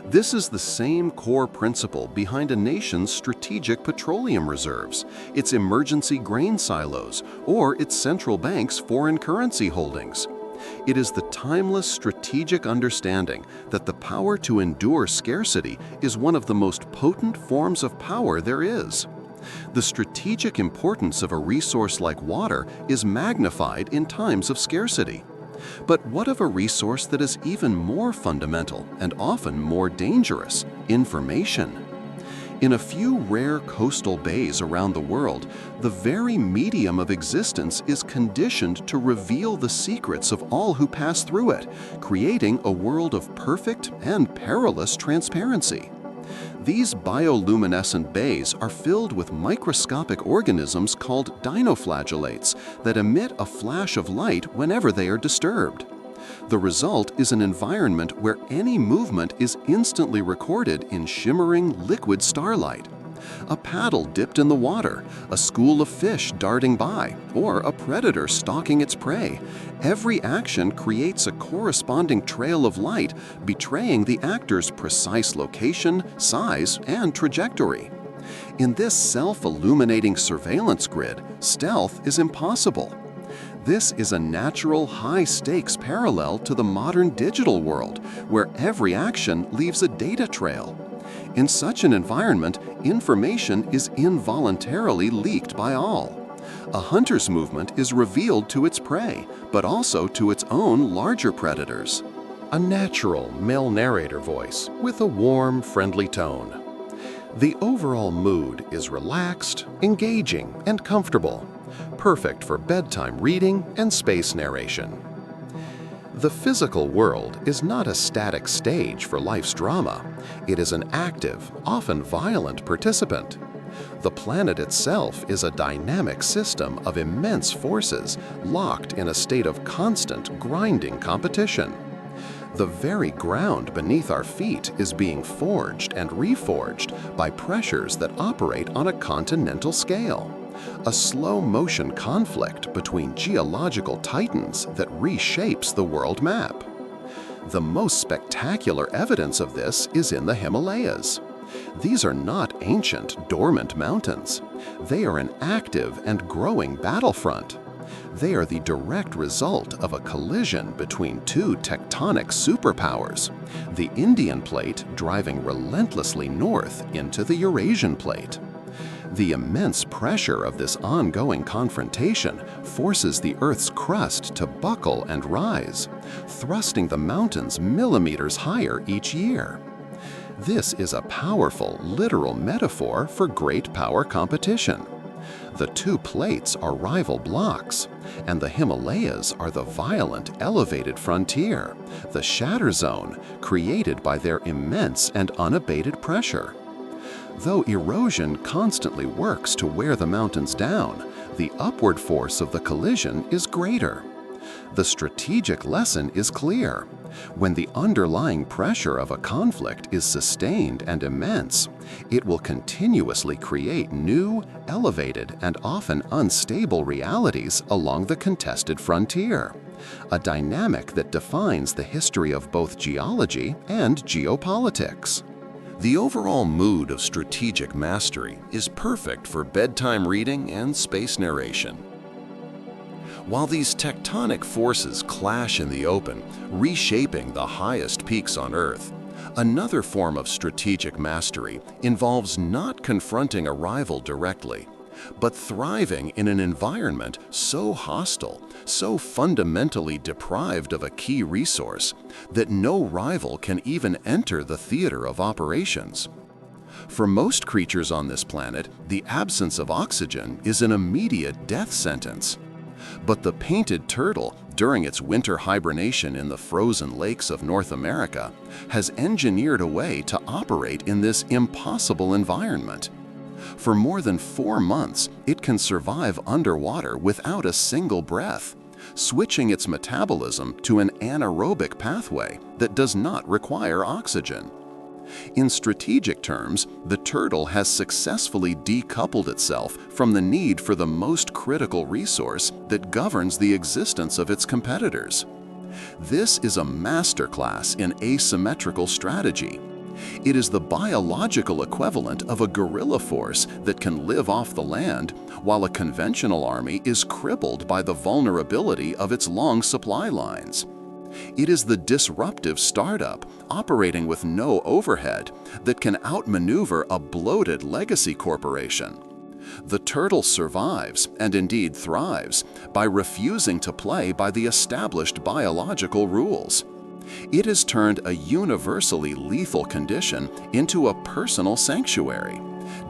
This is the same core principle behind a nation's strategic petroleum reserves, its emergency grain silos, or its central bank's foreign currency holdings. It is the timeless strategic understanding that the power to endure scarcity is one of the most potent forms of power there is. The strategic importance of a resource like water is magnified in times of scarcity. But what of a resource that is even more fundamental and often more dangerous? Information. In a few rare coastal bays around the world, the very medium of existence is conditioned to reveal the secrets of all who pass through it, creating a world of perfect and perilous transparency. These bioluminescent bays are filled with microscopic organisms called dinoflagellates that emit a flash of light whenever they are disturbed. The result is an environment where any movement is instantly recorded in shimmering liquid starlight. A paddle dipped in the water, a school of fish darting by, or a predator stalking its prey. Every action creates a corresponding trail of light, betraying the actor's precise location, size, and trajectory. In this self-illuminating surveillance grid, stealth is impossible. This is a natural high-stakes parallel to the modern digital world, where every action leaves a data trail. In such an environment, information is involuntarily leaked by all. A hunter's movement is revealed to its prey, but also to its own larger predators. A natural male narrator voice with a warm, friendly tone. The overall mood is relaxed, engaging, and comfortable, perfect for bedtime reading and space narration. The physical world is not a static stage for life's drama. It is an active, often violent participant. The planet itself is a dynamic system of immense forces locked in a state of constant, grinding competition. The very ground beneath our feet is being forged and reforged by pressures that operate on a continental scale. A slow-motion conflict between geological titans that reshapes the world map. The most spectacular evidence of this is in the Himalayas. These are not ancient, dormant mountains. They are an active and growing battlefront. They are the direct result of a collision between two tectonic superpowers, the Indian plate driving relentlessly north into the Eurasian plate. The immense pressure of this ongoing confrontation forces the Earth's crust to buckle and rise, thrusting the mountains millimeters higher each year. This is a powerful, literal metaphor for great power competition. The two plates are rival blocks, and the Himalayas are the violent, elevated frontier, the shatter zone created by their immense and unabated pressure. Though erosion constantly works to wear the mountains down, the upward force of the collision is greater. The strategic lesson is clear. When the underlying pressure of a conflict is sustained and immense, it will continuously create new, elevated, and often unstable realities along the contested frontier, a dynamic that defines the history of both geology and geopolitics. The overall mood of strategic mastery is perfect for bedtime reading and space narration. While these tectonic forces clash in the open, reshaping the highest peaks on Earth, another form of strategic mastery involves not confronting a rival directly, but thriving in an environment so hostile, so fundamentally deprived of a key resource, that no rival can even enter the theater of operations. For most creatures on this planet, the absence of oxygen is an immediate death sentence. But the painted turtle, during its winter hibernation in the frozen lakes of North America, has engineered a way to operate in this impossible environment. For more than 4 months, it can survive underwater without a single breath, switching its metabolism to an anaerobic pathway that does not require oxygen. In strategic terms, the turtle has successfully decoupled itself from the need for the most critical resource that governs the existence of its competitors. This is a masterclass in asymmetrical strategy. It is the biological equivalent of a guerrilla force that can live off the land, while a conventional army is crippled by the vulnerability of its long supply lines. It is the disruptive startup, operating with no overhead, that can outmaneuver a bloated legacy corporation. The turtle survives, and indeed thrives, by refusing to play by the established biological rules. It has turned a universally lethal condition into a personal sanctuary,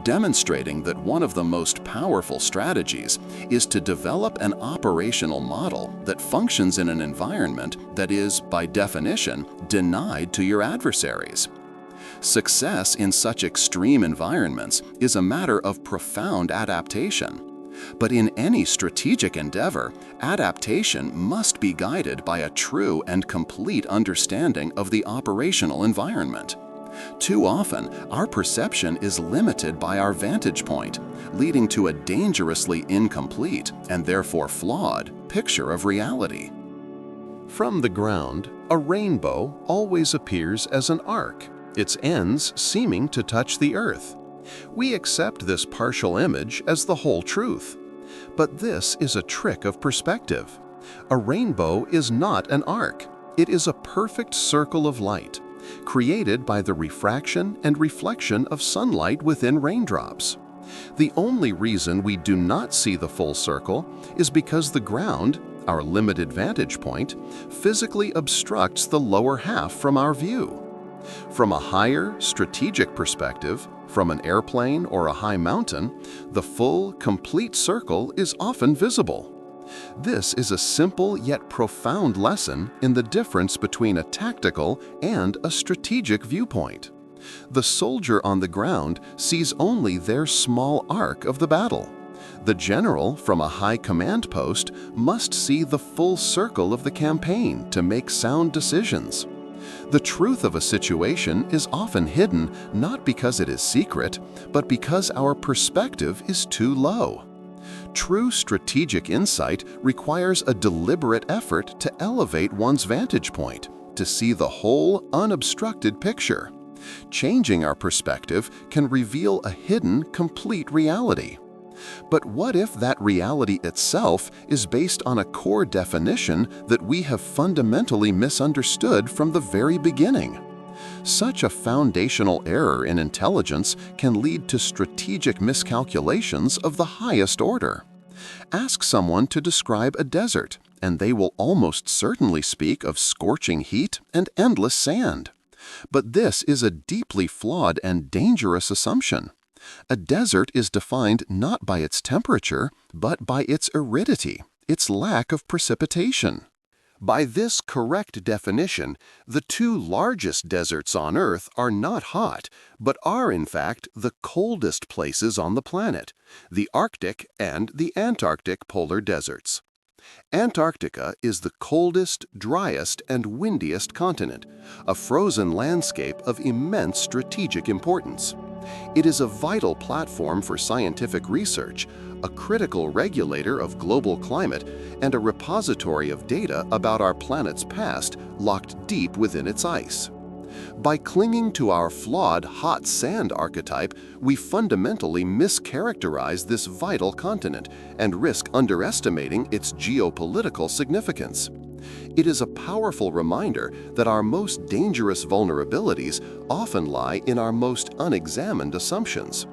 demonstrating that one of the most powerful strategies is to develop an operational model that functions in an environment that is, by definition, denied to your adversaries. Success in such extreme environments is a matter of profound adaptation. But in any strategic endeavor, adaptation must be guided by a true and complete understanding of the operational environment. Too often, our perception is limited by our vantage point, leading to a dangerously incomplete, and therefore flawed, picture of reality. From the ground, a rainbow always appears as an arc, its ends seeming to touch the earth. We accept this partial image as the whole truth. But this is a trick of perspective. A rainbow is not an arc. It is a perfect circle of light, created by the refraction and reflection of sunlight within raindrops. The only reason we do not see the full circle is because the ground, our limited vantage point, physically obstructs the lower half from our view. From a higher, strategic perspective, from an airplane or a high mountain, the full, complete circle is often visible. This is a simple yet profound lesson in the difference between a tactical and a strategic viewpoint. The soldier on the ground sees only their small arc of the battle. The general from a high command post must see the full circle of the campaign to make sound decisions. The truth of a situation is often hidden not because it is secret, but because our perspective is too low. True strategic insight requires a deliberate effort to elevate one's vantage point, to see the whole, unobstructed picture. Changing our perspective can reveal a hidden, complete reality. But what if that reality itself is based on a core definition that we have fundamentally misunderstood from the very beginning? Such a foundational error in intelligence can lead to strategic miscalculations of the highest order. Ask someone to describe a desert, and they will almost certainly speak of scorching heat and endless sand. But this is a deeply flawed and dangerous assumption. A desert is defined not by its temperature, but by its aridity, its lack of precipitation. By this correct definition, the two largest deserts on Earth are not hot, but are in fact the coldest places on the planet, the Arctic and the Antarctic polar deserts. Antarctica is the coldest, driest, and windiest continent, a frozen landscape of immense strategic importance. It is a vital platform for scientific research, a critical regulator of global climate, and a repository of data about our planet's past locked deep within its ice. By clinging to our flawed hot sand archetype, we fundamentally mischaracterize this vital continent and risk underestimating its geopolitical significance. It is a powerful reminder that our most dangerous vulnerabilities often lie in our most unexamined assumptions.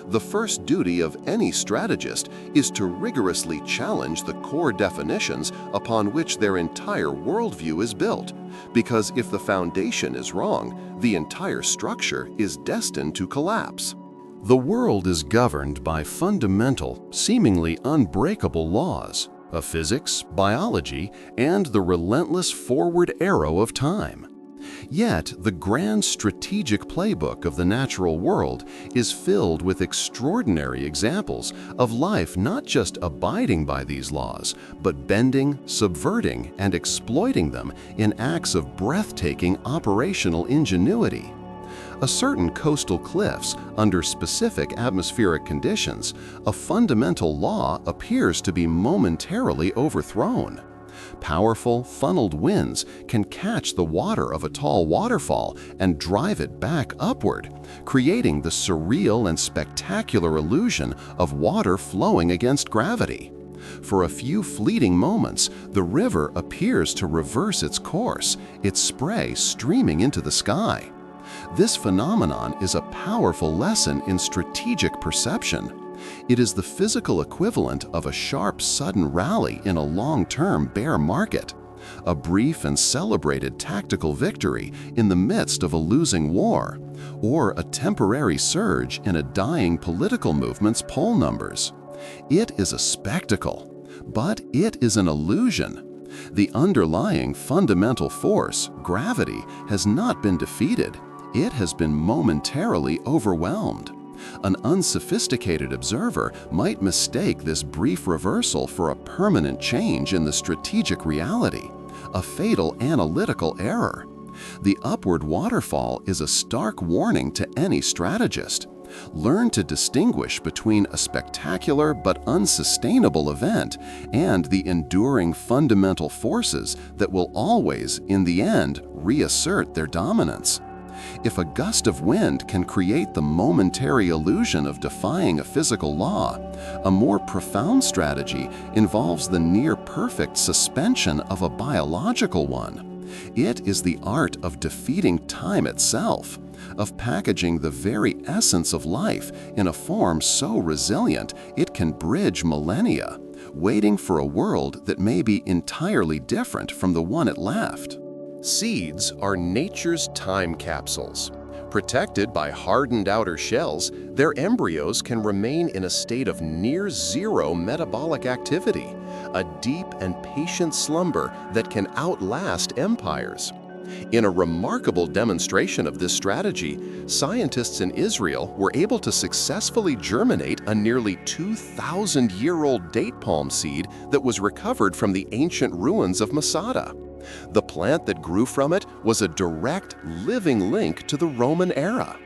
The first duty of any strategist is to rigorously challenge the core definitions upon which their entire worldview is built, because if the foundation is wrong, the entire structure is destined to collapse. The world is governed by fundamental, seemingly unbreakable laws of physics, biology, and the relentless forward arrow of time. Yet, the grand strategic playbook of the natural world is filled with extraordinary examples of life not just abiding by these laws, but bending, subverting, and exploiting them in acts of breathtaking operational ingenuity. A certain coastal cliffs, under specific atmospheric conditions, a fundamental law appears to be momentarily overthrown. Powerful, funneled winds can catch the water of a tall waterfall and drive it back upward, creating the surreal and spectacular illusion of water flowing against gravity. For a few fleeting moments, the river appears to reverse its course, its spray streaming into the sky. This phenomenon is a powerful lesson in strategic perception. It is the physical equivalent of a sharp, sudden rally in a long-term bear market, a brief and celebrated tactical victory in the midst of a losing war, or a temporary surge in a dying political movement's poll numbers. It is a spectacle, but it is an illusion. The underlying fundamental force, gravity, has not been defeated. It has been momentarily overwhelmed. An unsophisticated observer might mistake this brief reversal for a permanent change in the strategic reality, a fatal analytical error. The upward waterfall is a stark warning to any strategist. Learn to distinguish between a spectacular but unsustainable event and the enduring fundamental forces that will always, in the end, reassert their dominance. If a gust of wind can create the momentary illusion of defying a physical law, a more profound strategy involves the near-perfect suspension of a biological one. It is the art of defeating time itself, of packaging the very essence of life in a form so resilient it can bridge millennia, waiting for a world that may be entirely different from the one it left. Seeds are nature's time capsules. Protected by hardened outer shells, their embryos can remain in a state of near-zero metabolic activity, a deep and patient slumber that can outlast empires. In a remarkable demonstration of this strategy, scientists in Israel were able to successfully germinate a nearly 2,000-year-old date palm seed that was recovered from the ancient ruins of Masada. The plant that grew from it was a direct, living link to the Roman era.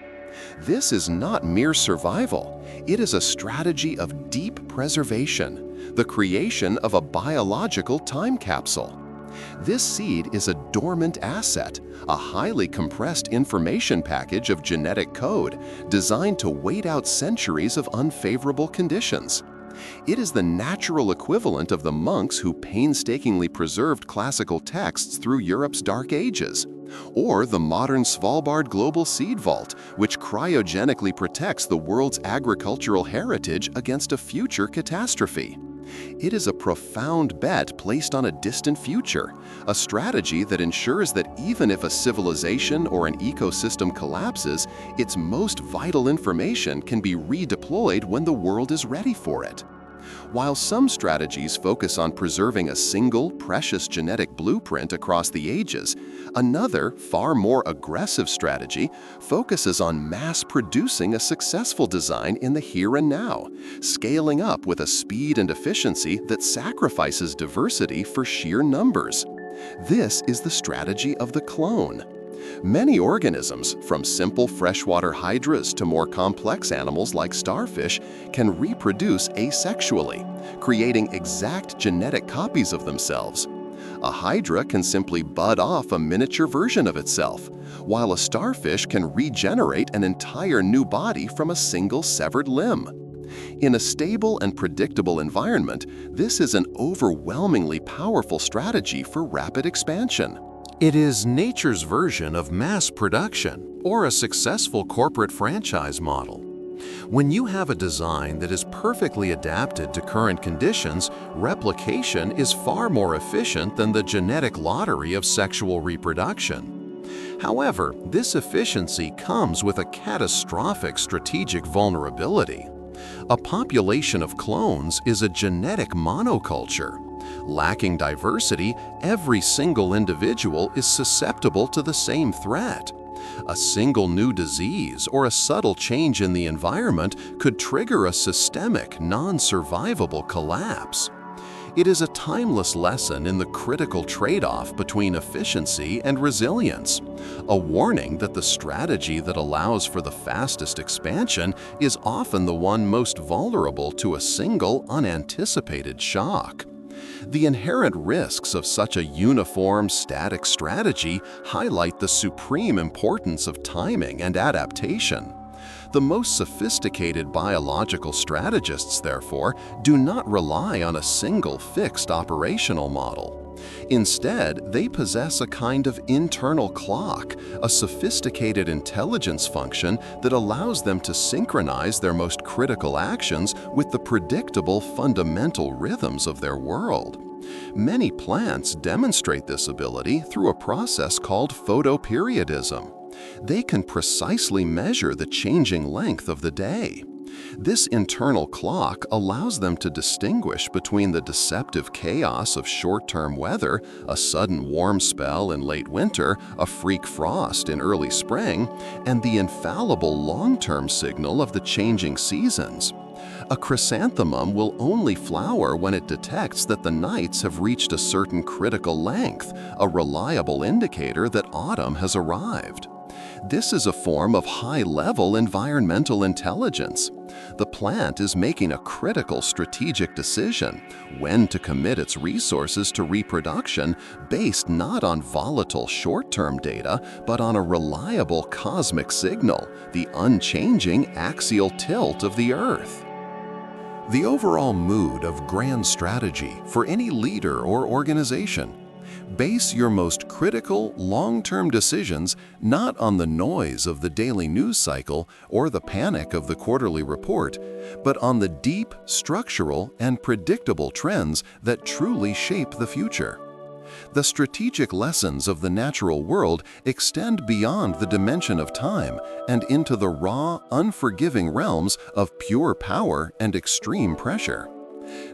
This is not mere survival. It is a strategy of deep preservation, the creation of a biological time capsule. This seed is a dormant asset, a highly compressed information package of genetic code designed to wait out centuries of unfavorable conditions. It is the natural equivalent of the monks who painstakingly preserved classical texts through Europe's Dark Ages, or the modern Svalbard Global Seed Vault, which cryogenically protects the world's agricultural heritage against a future catastrophe. It is a profound bet placed on a distant future, a strategy that ensures that even if a civilization or an ecosystem collapses, its most vital information can be redeployed when the world is ready for it. While some strategies focus on preserving a single, precious genetic blueprint across the ages, another, far more aggressive strategy focuses on mass-producing a successful design in the here and now, scaling up with a speed and efficiency that sacrifices diversity for sheer numbers. This is the strategy of the clone. Many organisms, from simple freshwater hydras to more complex animals like starfish, can reproduce asexually, creating exact genetic copies of themselves. A hydra can simply bud off a miniature version of itself, while a starfish can regenerate an entire new body from a single severed limb. In a stable and predictable environment, this is an overwhelmingly powerful strategy for rapid expansion. It is nature's version of mass production or a successful corporate franchise model. When you have a design that is perfectly adapted to current conditions, replication is far more efficient than the genetic lottery of sexual reproduction. However, this efficiency comes with a catastrophic strategic vulnerability. A population of clones is a genetic monoculture. Lacking diversity, every single individual is susceptible to the same threat. A single new disease or a subtle change in the environment could trigger a systemic, non-survivable collapse. It is a timeless lesson in the critical trade-off between efficiency and resilience, a warning that the strategy that allows for the fastest expansion is often the one most vulnerable to a single, unanticipated shock. The inherent risks of such a uniform, static strategy highlight the supreme importance of timing and adaptation. The most sophisticated biological strategists, therefore, do not rely on a single fixed operational model. Instead, they possess a kind of internal clock, a sophisticated intelligence function that allows them to synchronize their most critical actions with the predictable fundamental rhythms of their world. Many plants demonstrate this ability through a process called photoperiodism. They can precisely measure the changing length of the day. This internal clock allows them to distinguish between the deceptive chaos of short-term weather, a sudden warm spell in late winter, a freak frost in early spring, and the infallible long-term signal of the changing seasons. A chrysanthemum will only flower when it detects that the nights have reached a certain critical length, a reliable indicator that autumn has arrived. This is a form of high-level environmental intelligence. The plant is making a critical strategic decision when to commit its resources to reproduction based not on volatile short-term data, but on a reliable cosmic signal, the unchanging axial tilt of the Earth. The overall mood of grand strategy for any leader or organization. Base your most critical, long-term decisions not on the noise of the daily news cycle or the panic of the quarterly report, but on the deep, structural, and predictable trends that truly shape the future. The strategic lessons of the natural world extend beyond the dimension of time and into the raw, unforgiving realms of pure power and extreme pressure.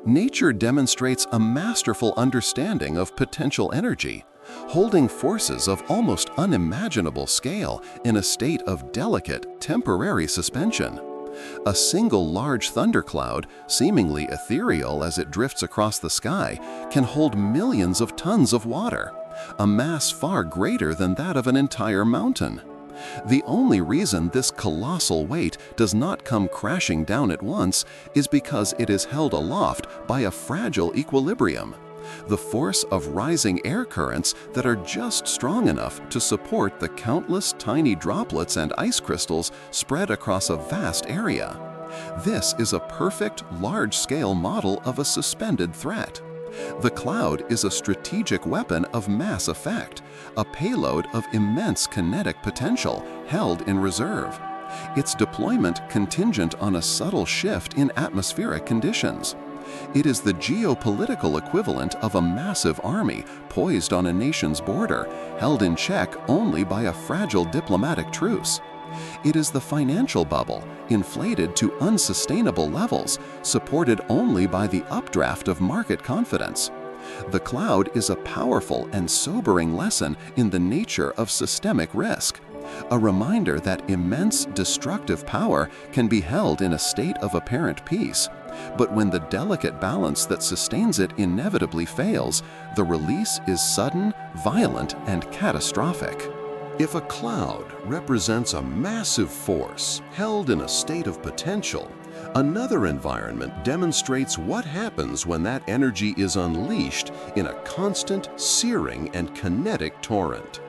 Nature demonstrates a masterful understanding of potential energy, holding forces of almost unimaginable scale in a state of delicate, temporary suspension. A single large thundercloud, seemingly ethereal as it drifts across the sky, can hold millions of tons of water, a mass far greater than that of an entire mountain. The only reason this colossal weight does not come crashing down at once is because it is held aloft by a fragile equilibrium, the force of rising air currents that are just strong enough to support the countless tiny droplets and ice crystals spread across a vast area. This is a perfect, large-scale model of a suspended threat. The cloud is a strategic weapon of mass effect, a payload of immense kinetic potential held in reserve. Its deployment contingent on a subtle shift in atmospheric conditions. It is the geopolitical equivalent of a massive army poised on a nation's border, held in check only by a fragile diplomatic truce. It is the financial bubble, inflated to unsustainable levels, supported only by the updraft of market confidence. The cloud is a powerful and sobering lesson in the nature of systemic risk, a reminder that immense destructive power can be held in a state of apparent peace. But when the delicate balance that sustains it inevitably fails, the release is sudden, violent, and catastrophic. If a cloud represents a massive force held in a state of potential, another environment demonstrates what happens when that energy is unleashed in a constant, searing, and kinetic torrent.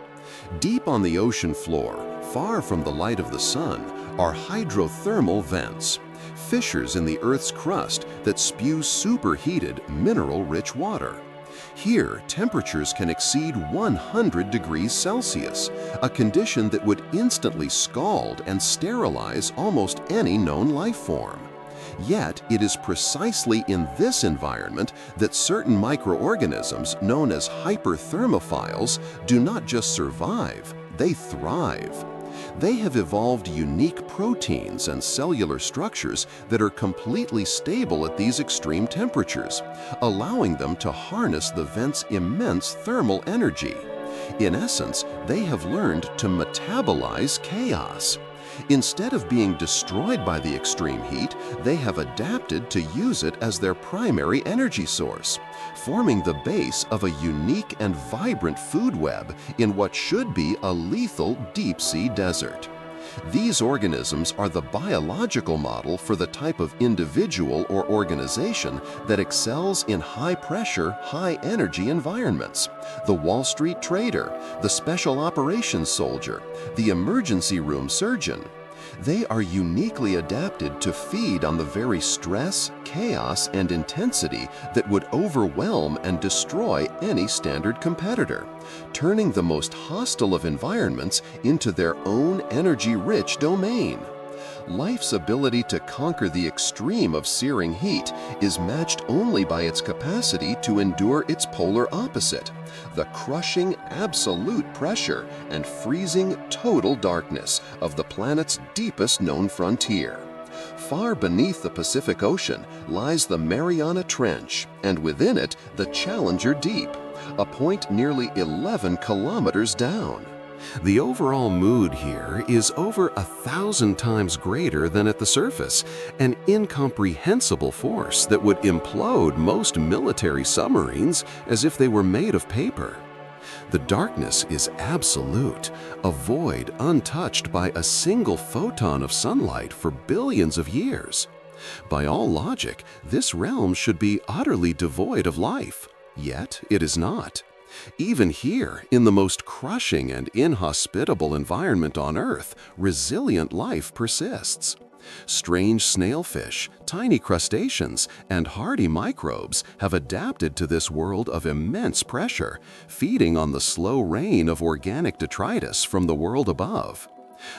Deep on the ocean floor, far from the light of the sun, are hydrothermal vents, fissures in the Earth's crust that spew superheated, mineral-rich water. Here, temperatures can exceed 100 degrees Celsius, a condition that would instantly scald and sterilize almost any known life form. Yet, it is precisely in this environment that certain microorganisms known as hyperthermophiles do not just survive, they thrive. They have evolved unique proteins and cellular structures that are completely stable at these extreme temperatures, allowing them to harness the vent's immense thermal energy. In essence, they have learned to metabolize chaos. Instead of being destroyed by the extreme heat, they have adapted to use it as their primary energy source, forming the base of a unique and vibrant food web in what should be a lethal deep-sea desert. These organisms are the biological model for the type of individual or organization that excels in high-pressure, high-energy environments. The Wall Street trader, the special operations soldier, the emergency room surgeon. They are uniquely adapted to feed on the very stress, chaos, and intensity that would overwhelm and destroy any standard competitor, turning the most hostile of environments into their own energy-rich domain. Life's ability to conquer the extreme of searing heat is matched only by its capacity to endure its polar opposite, the crushing absolute pressure and freezing total darkness of the planet's deepest known frontier. Far beneath the Pacific Ocean lies the Mariana Trench, and within it the Challenger Deep, a point nearly 11 kilometers down. The overall mood here is over 1,000 times greater than at the surface, an incomprehensible force that would implode most military submarines as if they were made of paper. The darkness is absolute, a void untouched by a single photon of sunlight for billions of years. By all logic, this realm should be utterly devoid of life, yet it is not. Even here, in the most crushing and inhospitable environment on Earth, resilient life persists. Strange snailfish, tiny crustaceans, and hardy microbes have adapted to this world of immense pressure, feeding on the slow rain of organic detritus from the world above.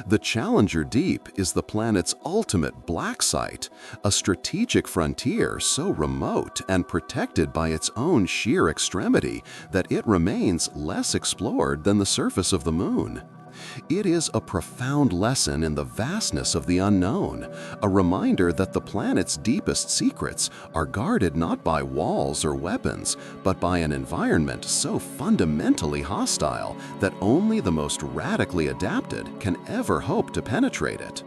The Challenger Deep is the planet's ultimate black site, a strategic frontier so remote and protected by its own sheer extremity that it remains less explored than the surface of the Moon. It is a profound lesson in the vastness of the unknown, a reminder that the planet's deepest secrets are guarded not by walls or weapons, but by an environment so fundamentally hostile that only the most radically adapted can ever hope to penetrate it.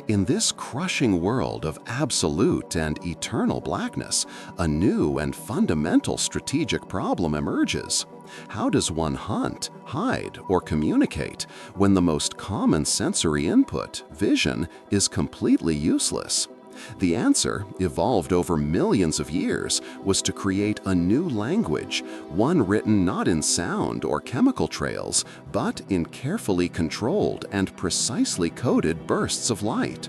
In this crushing world of absolute and eternal blackness, a new and fundamental strategic problem emerges. How does one hunt, hide, or communicate when the most common sensory input, vision, is completely useless? The answer, evolved over millions of years, was to create a new language, one written not in sound or chemical trails, but in carefully controlled and precisely coded bursts of light.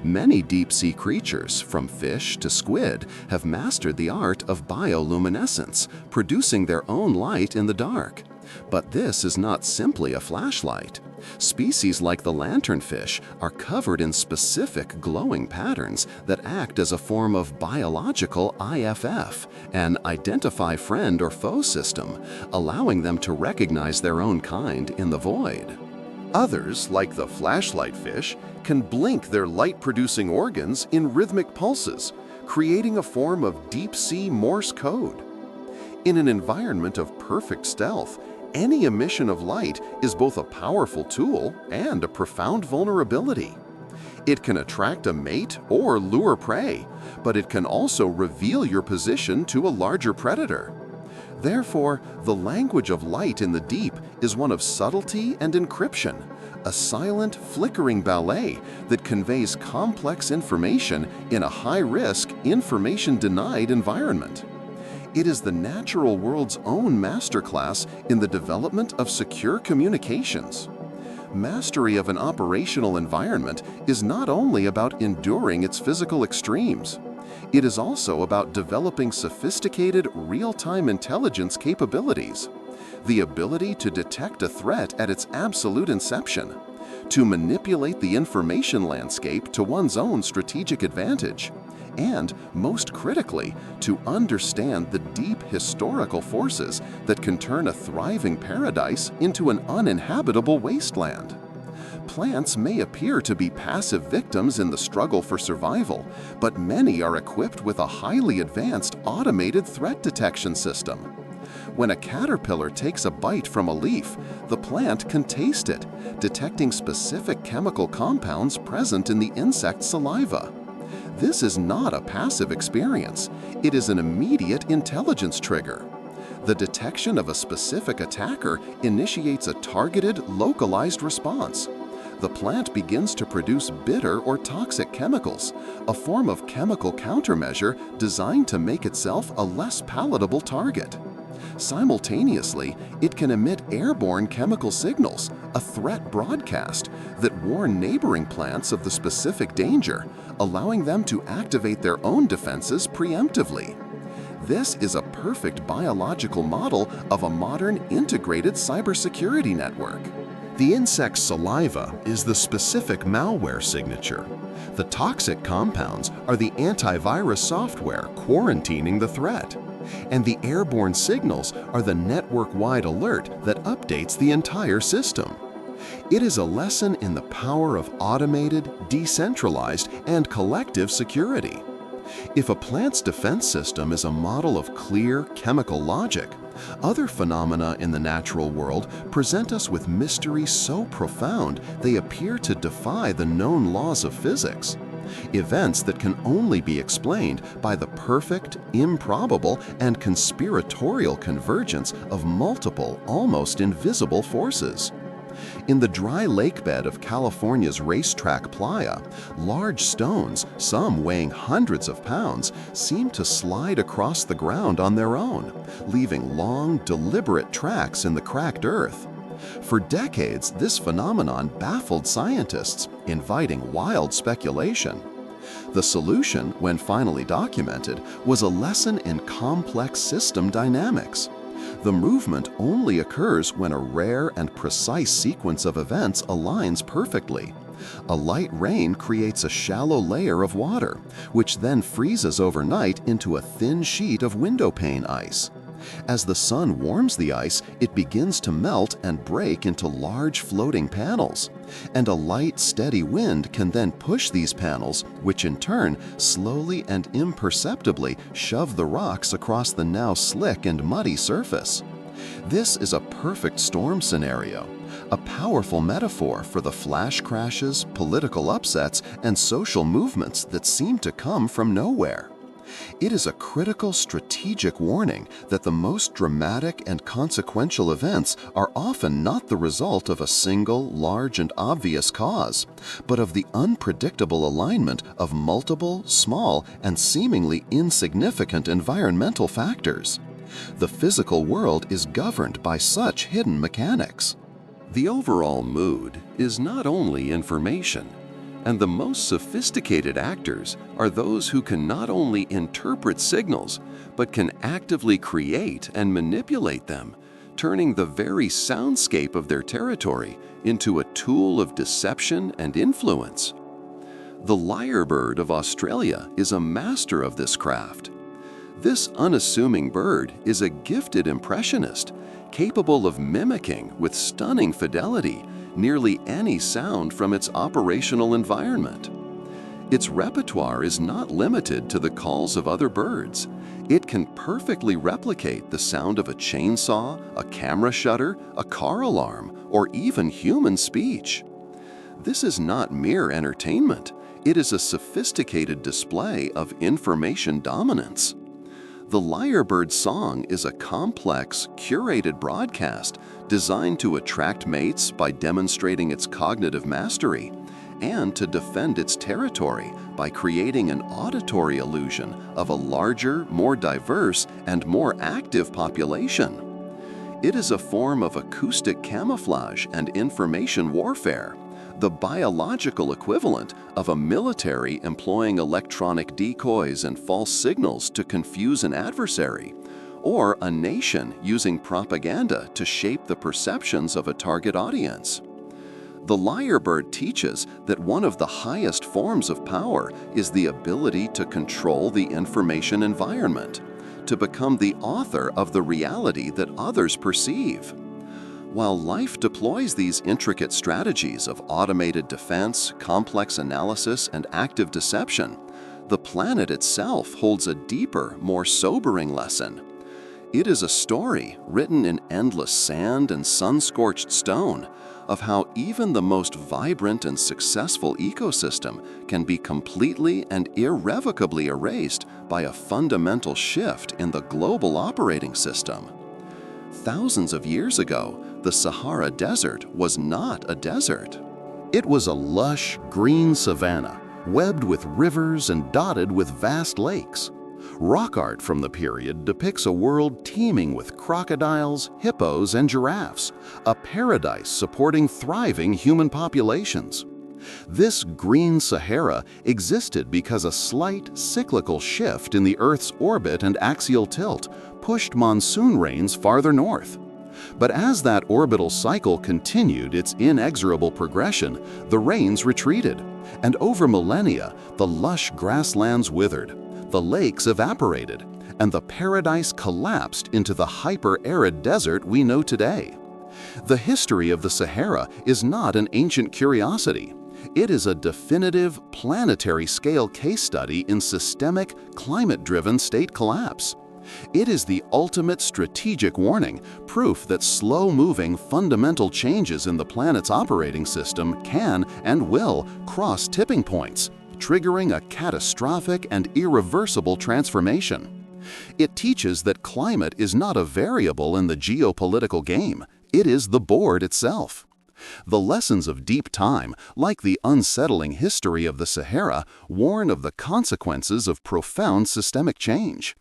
Many deep-sea creatures, from fish to squid, have mastered the art of bioluminescence, producing their own light in the dark. But this is not simply a flashlight. Species like the lanternfish are covered in specific glowing patterns that act as a form of biological IFF, an identify friend or foe system, allowing them to recognize their own kind in the void. Others, like the flashlight fish, can blink their light-producing organs in rhythmic pulses, creating a form of deep-sea Morse code. In an environment of perfect stealth, any emission of light is both a powerful tool and a profound vulnerability. It can attract a mate or lure prey, but it can also reveal your position to a larger predator. Therefore, the language of light in the deep is one of subtlety and encryption, a silent, flickering ballet that conveys complex information in a high-risk, information-denied environment. It is the natural world's own masterclass in the development of secure communications. Mastery of an operational environment is not only about enduring its physical extremes. It is also about developing sophisticated, real-time intelligence capabilities, the ability to detect a threat at its absolute inception, to manipulate the information landscape to one's own strategic advantage, and, most critically, to understand the deep historical forces that can turn a thriving paradise into an uninhabitable wasteland. Plants may appear to be passive victims in the struggle for survival, but many are equipped with a highly advanced automated threat detection system. When a caterpillar takes a bite from a leaf, the plant can taste it, detecting specific chemical compounds present in the insect's saliva. This is not a passive experience, it is an immediate intelligence trigger. The detection of a specific attacker initiates a targeted, localized response. The plant begins to produce bitter or toxic chemicals, a form of chemical countermeasure designed to make itself a less palatable target. Simultaneously, it can emit airborne chemical signals, a threat broadcast, that warn neighboring plants of the specific danger, allowing them to activate their own defenses preemptively. This is a perfect biological model of a modern integrated cybersecurity network. The insect's saliva is the specific malware signature. The toxic compounds are the antivirus software quarantining the threat. And the airborne signals are the network-wide alert that updates the entire system. It is a lesson in the power of automated, decentralized, and collective security. If a plant's defense system is a model of clear chemical logic, other phenomena in the natural world present us with mysteries so profound they appear to defy the known laws of physics. Events that can only be explained by the perfect, improbable, and conspiratorial convergence of multiple, almost invisible forces. In the dry lakebed of California's racetrack playa, large stones, some weighing hundreds of pounds, seem to slide across the ground on their own, leaving long, deliberate tracks in the cracked earth. For decades, this phenomenon baffled scientists, inviting wild speculation. The solution, when finally documented, was a lesson in complex system dynamics. The movement only occurs when a rare and precise sequence of events aligns perfectly. A light rain creates a shallow layer of water, which then freezes overnight into a thin sheet of windowpane ice. As the sun warms the ice, it begins to melt and break into large floating panels. And a light, steady wind can then push these panels, which in turn slowly and imperceptibly shove the rocks across the now slick and muddy surface. This is a perfect storm scenario, a powerful metaphor for the flash crashes, political upsets, and social movements that seem to come from nowhere. It is a critical strategic warning that the most dramatic and consequential events are often not the result of a single, large, and obvious cause, but of the unpredictable alignment of multiple, small, and seemingly insignificant environmental factors. The physical world is governed by such hidden mechanics. The overall mood is not only information, and the most sophisticated actors are those who can not only interpret signals, but can actively create and manipulate them, turning the very soundscape of their territory into a tool of deception and influence. The lyrebird of Australia is a master of this craft. This unassuming bird is a gifted impressionist, capable of mimicking with stunning fidelity nearly any sound from its operational environment. Its repertoire is not limited to the calls of other birds. It can perfectly replicate the sound of a chainsaw, a camera shutter, a car alarm, or even human speech. This is not mere entertainment. It is a sophisticated display of information dominance. The lyrebird song is a complex, curated broadcast designed to attract mates by demonstrating its cognitive mastery and to defend its territory by creating an auditory illusion of a larger, more diverse, and more active population. It is a form of acoustic camouflage and information warfare, the biological equivalent of a military employing electronic decoys and false signals to confuse an adversary, or a nation using propaganda to shape the perceptions of a target audience. The lyrebird teaches that one of the highest forms of power is the ability to control the information environment, to become the author of the reality that others perceive. While life deploys these intricate strategies of automated defense, complex analysis, and active deception, the planet itself holds a deeper, more sobering lesson. It is a story written in endless sand and sun-scorched stone of how even the most vibrant and successful ecosystem can be completely and irrevocably erased by a fundamental shift in the global operating system. Thousands of years ago, the Sahara Desert was not a desert. It was a lush, green savanna, webbed with rivers and dotted with vast lakes. Rock art from the period depicts a world teeming with crocodiles, hippos, and giraffes, a paradise supporting thriving human populations. This green Sahara existed because a slight, cyclical shift in the Earth's orbit and axial tilt pushed monsoon rains farther north. But as that orbital cycle continued its inexorable progression, the rains retreated, and over millennia, the lush grasslands withered, the lakes evaporated, and the paradise collapsed into the hyper-arid desert we know today. The history of the Sahara is not an ancient curiosity. It is a definitive, planetary-scale case study in systemic, climate-driven state collapse. It is the ultimate strategic warning, proof that slow-moving fundamental changes in the planet's operating system can and will cross tipping points, triggering a catastrophic and irreversible transformation. It teaches that climate is not a variable in the geopolitical game, it is the board itself. The lessons of deep time, like the unsettling history of the Sahara, warn of the consequences of profound systemic change.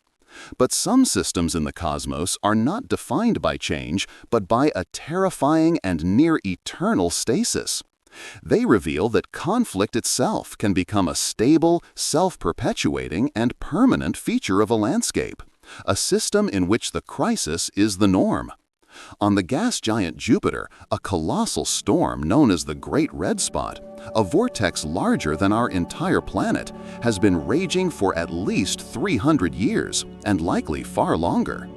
But some systems in the cosmos are not defined by change, but by a terrifying and near-eternal stasis. They reveal that conflict itself can become a stable, self-perpetuating, and permanent feature of a landscape, a system in which the crisis is the norm. On the gas giant Jupiter, a colossal storm known as the Great Red Spot, a vortex larger than our entire planet, has been raging for at least 300 years, and likely far longer.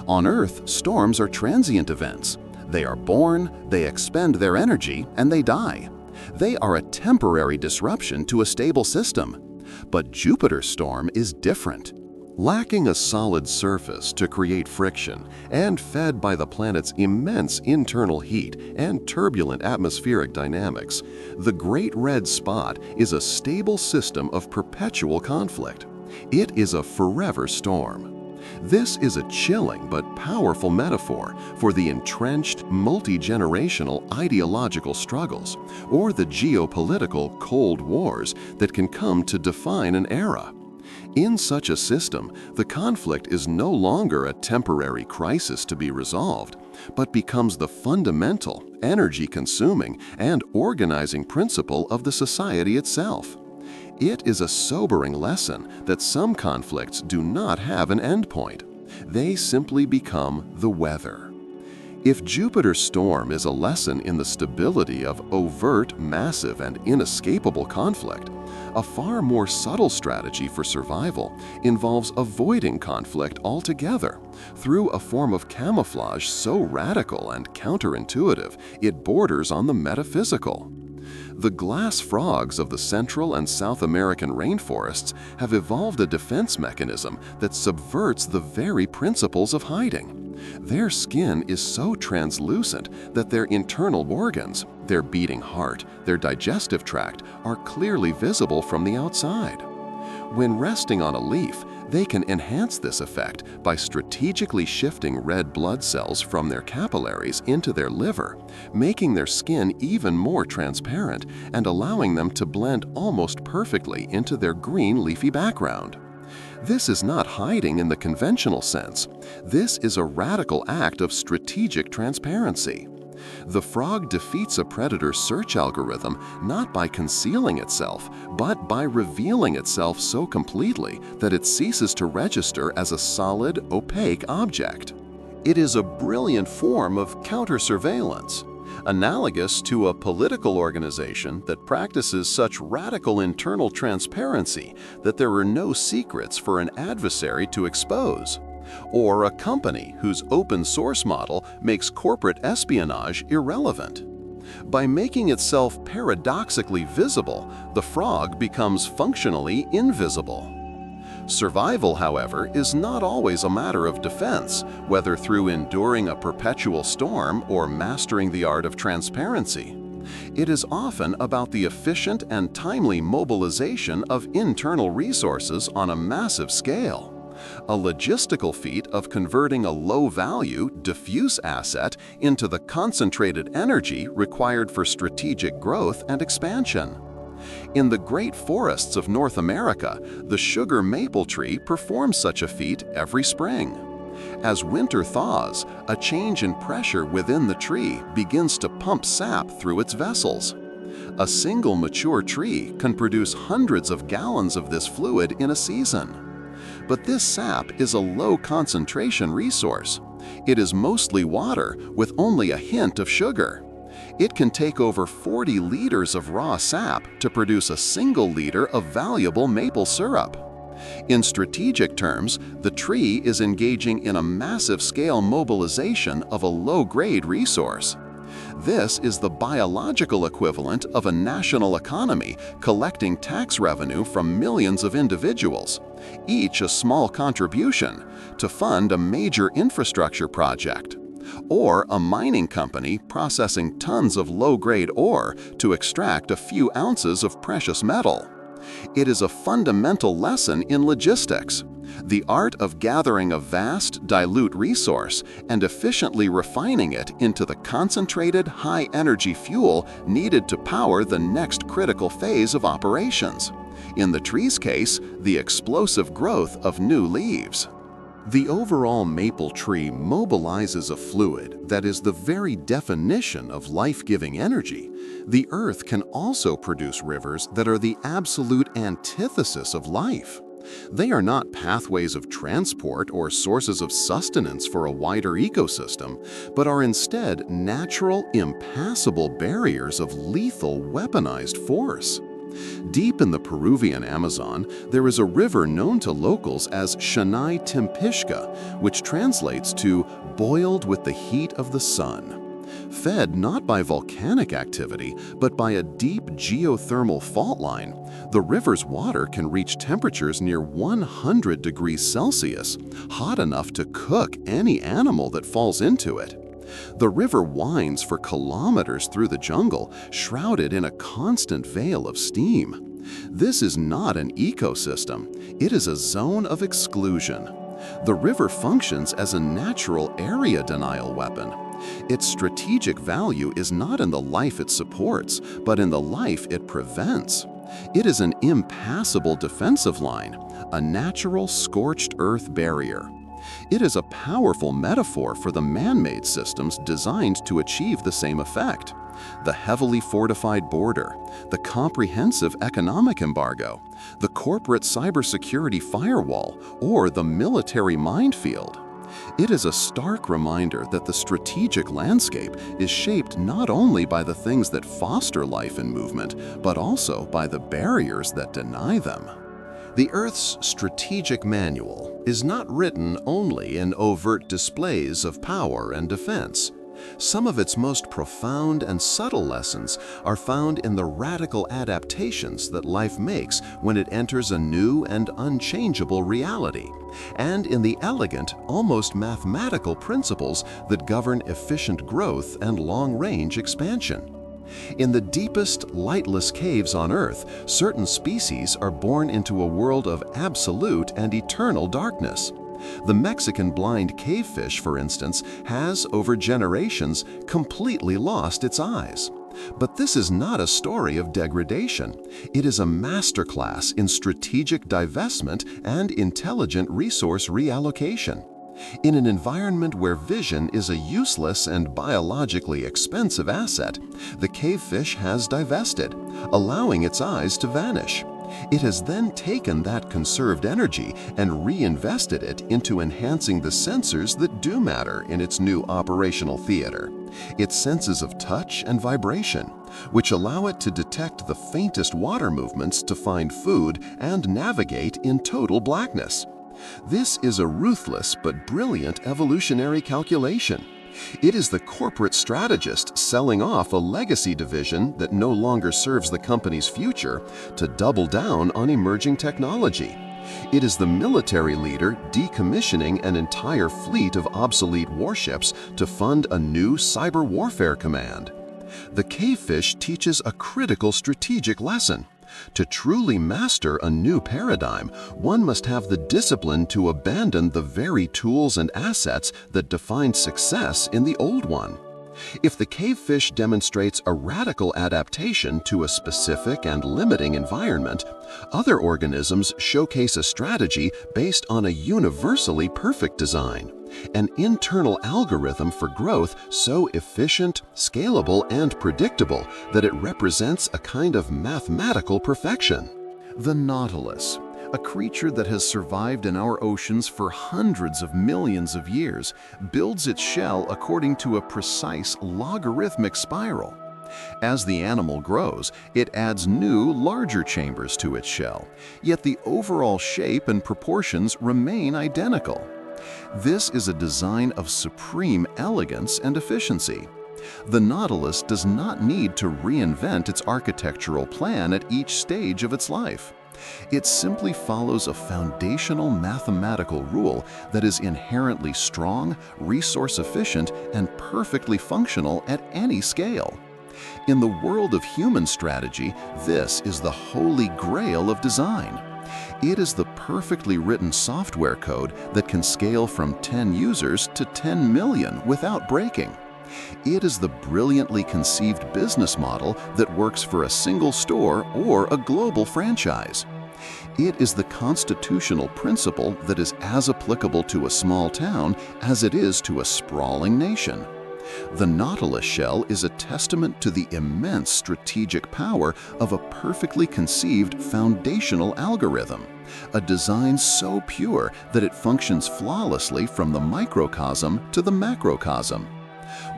On Earth, storms are transient events. They are born, they expend their energy, and they die. They are a temporary disruption to a stable system. But Jupiter's storm is different. Lacking a solid surface to create friction and fed by the planet's immense internal heat and turbulent atmospheric dynamics, the Great Red Spot is a stable system of perpetual conflict. It is a forever storm. This is a chilling but powerful metaphor for the entrenched, multi-generational ideological struggles or the geopolitical Cold Wars that can come to define an era. In such a system, the conflict is no longer a temporary crisis to be resolved, but becomes the fundamental, energy-consuming, and organizing principle of the society itself. It is a sobering lesson that some conflicts do not have an endpoint. They simply become the weather. If Jupiter's storm is a lesson in the stability of overt, massive, and inescapable conflict, a far more subtle strategy for survival involves avoiding conflict altogether through a form of camouflage so radical and counterintuitive it borders on the metaphysical. The glass frogs of the Central and South American rainforests have evolved a defense mechanism that subverts the very principles of hiding. Their skin is so translucent that their internal organs, their beating heart, their digestive tract, are clearly visible from the outside. When resting on a leaf, they can enhance this effect by strategically shifting red blood cells from their capillaries into their liver, making their skin even more transparent and allowing them to blend almost perfectly into their green leafy background. This is not hiding in the conventional sense. This is a radical act of strategic transparency. The frog defeats a predator's search algorithm not by concealing itself, but by revealing itself so completely that it ceases to register as a solid, opaque object. It is a brilliant form of counter-surveillance, analogous to a political organization that practices such radical internal transparency that there are no secrets for an adversary to expose, or a company whose open source model makes corporate espionage irrelevant. By making itself paradoxically visible, the frog becomes functionally invisible. Survival, however, is not always a matter of defense, whether through enduring a perpetual storm or mastering the art of transparency. It is often about the efficient and timely mobilization of internal resources on a massive scale. A logistical feat of converting a low-value, diffuse asset into the concentrated energy required for strategic growth and expansion. In the great forests of North America, the sugar maple tree performs such a feat every spring. As winter thaws, a change in pressure within the tree begins to pump sap through its vessels. A single mature tree can produce hundreds of gallons of this fluid in a season. But this sap is a low-concentration resource. It is mostly water with only a hint of sugar. It can take over 40 liters of raw sap to produce a single liter of valuable maple syrup. In strategic terms, the tree is engaging in a massive-scale mobilization of a low-grade resource. This is the biological equivalent of a national economy collecting tax revenue from millions of individuals, each a small contribution, to fund a major infrastructure project, or a mining company processing tons of low-grade ore to extract a few ounces of precious metal. It is a fundamental lesson in logistics, the art of gathering a vast, dilute resource and efficiently refining it into the concentrated, high-energy fuel needed to power the next critical phase of operations. In the tree's case, the explosive growth of new leaves. The overall maple tree mobilizes a fluid that is the very definition of life-giving energy. The earth can also produce rivers that are the absolute antithesis of life. They are not pathways of transport or sources of sustenance for a wider ecosystem, but are instead natural, impassable barriers of lethal, weaponized force. Deep in the Peruvian Amazon, there is a river known to locals as Shanai Timpishka, which translates to boiled with the heat of the sun. Fed not by volcanic activity, but by a deep geothermal fault line, the river's water can reach temperatures near 100 degrees Celsius, hot enough to cook any animal that falls into it. The river winds for kilometers through the jungle, shrouded in a constant veil of steam. This is not an ecosystem, it is a zone of exclusion. The river functions as a natural area denial weapon. Its strategic value is not in the life it supports, but in the life it prevents. It is an impassable defensive line, a natural scorched earth barrier. It is a powerful metaphor for the man-made systems designed to achieve the same effect. The heavily fortified border, the comprehensive economic embargo, the corporate cybersecurity firewall, or the military minefield. It is a stark reminder that the strategic landscape is shaped not only by the things that foster life and movement, but also by the barriers that deny them. The Earth's strategic manual is not written only in overt displays of power and defense. Some of its most profound and subtle lessons are found in the radical adaptations that life makes when it enters a new and unchangeable reality, and in the elegant, almost mathematical principles that govern efficient growth and long-range expansion. In the deepest, lightless caves on Earth, certain species are born into a world of absolute and eternal darkness. The Mexican blind cavefish, for instance, has, over generations, completely lost its eyes. But this is not a story of degradation. It is a masterclass in strategic divestment and intelligent resource reallocation. In an environment where vision is a useless and biologically expensive asset, the cavefish has divested, allowing its eyes to vanish. It has then taken that conserved energy and reinvested it into enhancing the sensors that do matter in its new operational theater, its senses of touch and vibration, which allow it to detect the faintest water movements to find food and navigate in total blackness. This is a ruthless but brilliant evolutionary calculation. It is the corporate strategist selling off a legacy division that no longer serves the company's future to double down on emerging technology. It is the military leader decommissioning an entire fleet of obsolete warships to fund a new cyber warfare command. The cavefish teaches a critical strategic lesson. To truly master a new paradigm, one must have the discipline to abandon the very tools and assets that defined success in the old one. If the cavefish demonstrates a radical adaptation to a specific and limiting environment, other organisms showcase a strategy based on a universally perfect design, an internal algorithm for growth so efficient, scalable, and predictable that it represents a kind of mathematical perfection. The Nautilus, a creature that has survived in our oceans for hundreds of millions of years, builds its shell according to a precise logarithmic spiral. As the animal grows, it adds new, larger chambers to its shell, yet the overall shape and proportions remain identical. This is a design of supreme elegance and efficiency. The Nautilus does not need to reinvent its architectural plan at each stage of its life. It simply follows a foundational mathematical rule that is inherently strong, resource-efficient, and perfectly functional at any scale. In the world of human strategy, this is the holy grail of design. It is the perfectly written software code that can scale from 10 users to 10 million without breaking. It is the brilliantly conceived business model that works for a single store or a global franchise. It is the constitutional principle that is as applicable to a small town as it is to a sprawling nation. The Nautilus shell is a testament to the immense strategic power of a perfectly conceived foundational algorithm, a design so pure that it functions flawlessly from the microcosm to the macrocosm.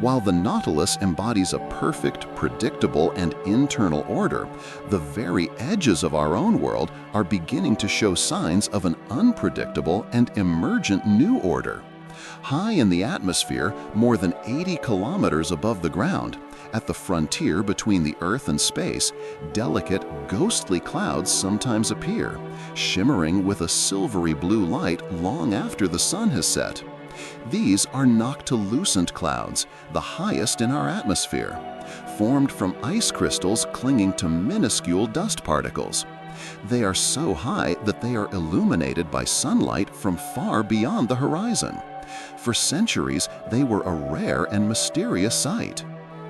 While the Nautilus embodies a perfect, predictable, and internal order, the very edges of our own world are beginning to show signs of an unpredictable and emergent new order. High in the atmosphere, more than 80 kilometers above the ground, at the frontier between the Earth and space, delicate, ghostly clouds sometimes appear, shimmering with a silvery blue light long after the sun has set. These are noctilucent clouds, the highest in our atmosphere, formed from ice crystals clinging to minuscule dust particles. They are so high that they are illuminated by sunlight from far beyond the horizon. For centuries, they were a rare and mysterious sight.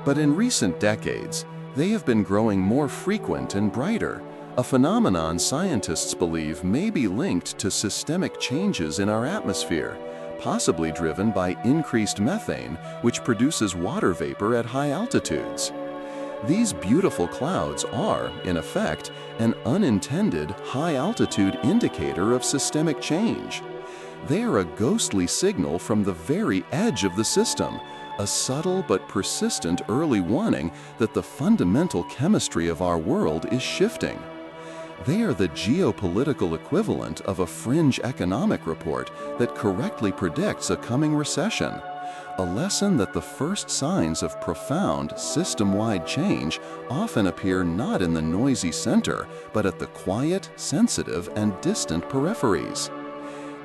But in recent decades, they have been growing more frequent and brighter, a phenomenon scientists believe may be linked to systemic changes in our atmosphere, possibly driven by increased methane, which produces water vapor at high altitudes. These beautiful clouds are, in effect, an unintended high-altitude indicator of systemic change. They are a ghostly signal from the very edge of the system, a subtle but persistent early warning that the fundamental chemistry of our world is shifting. They are the geopolitical equivalent of a fringe economic report that correctly predicts a coming recession, a lesson that the first signs of profound, system-wide change often appear not in the noisy center, but at the quiet, sensitive, and distant peripheries.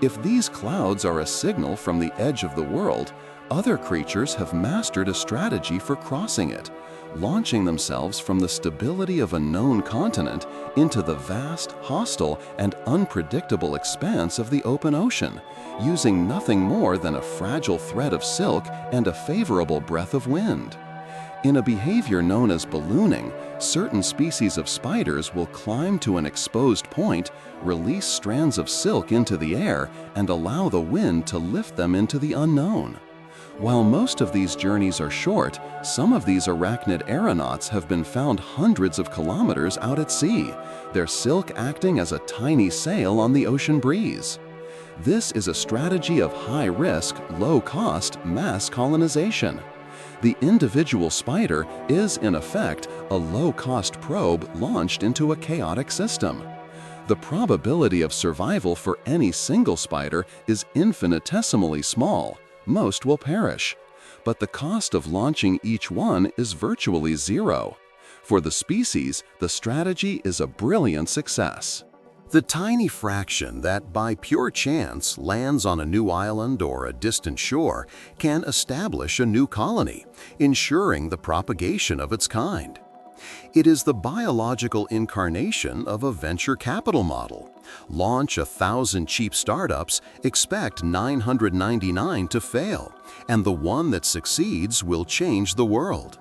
If these clouds are a signal from the edge of the world, other creatures have mastered a strategy for crossing it, launching themselves from the stability of a known continent into the vast, hostile, and unpredictable expanse of the open ocean, using nothing more than a fragile thread of silk and a favorable breath of wind. In a behavior known as ballooning, certain species of spiders will climb to an exposed point, release strands of silk into the air, and allow the wind to lift them into the unknown. While most of these journeys are short, some of these arachnid aeronauts have been found hundreds of kilometers out at sea, their silk acting as a tiny sail on the ocean breeze. This is a strategy of high-risk, low-cost mass colonization. The individual spider is, in effect, a low-cost probe launched into a chaotic system. The probability of survival for any single spider is infinitesimally small. Most will perish. But the cost of launching each one is virtually zero. For the species, the strategy is a brilliant success. The tiny fraction that by pure chance lands on a new island or a distant shore can establish a new colony, ensuring the propagation of its kind. It is the biological incarnation of a venture capital model. Launch 1,000 cheap startups, expect 999 to fail, and the one that succeeds will change the world.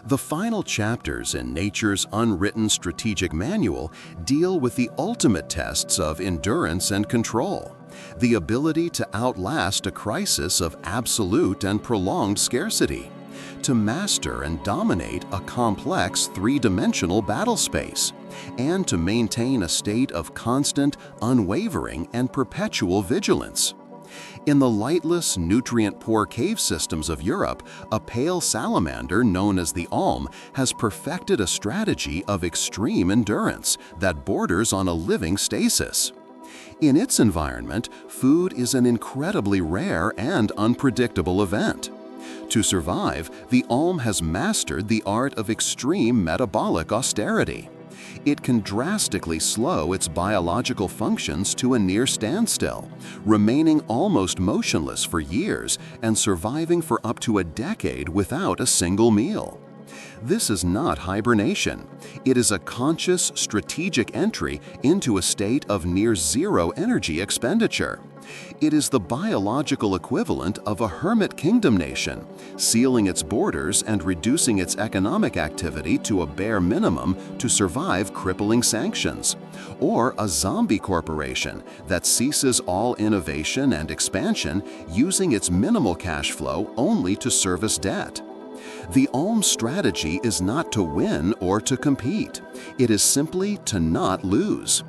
The final chapters in nature's unwritten strategic manual deal with the ultimate tests of endurance and control, the ability to outlast a crisis of absolute and prolonged scarcity, to master and dominate a complex three-dimensional battle space, and to maintain a state of constant, unwavering, and perpetual vigilance. In the lightless, nutrient-poor cave systems of Europe, a pale salamander known as the alm has perfected a strategy of extreme endurance that borders on a living stasis. In its environment, food is an incredibly rare and unpredictable event. To survive, the alm has mastered the art of extreme metabolic austerity. It can drastically slow its biological functions to a near standstill, remaining almost motionless for years and surviving for up to a decade without a single meal. This is not hibernation. It is a conscious, strategic entry into a state of near-zero energy expenditure. It is the biological equivalent of a hermit kingdom nation, sealing its borders and reducing its economic activity to a bare minimum to survive crippling sanctions, or a zombie corporation that ceases all innovation and expansion, using its minimal cash flow only to service debt. The alm strategy is not to win or to compete. It is simply to not lose.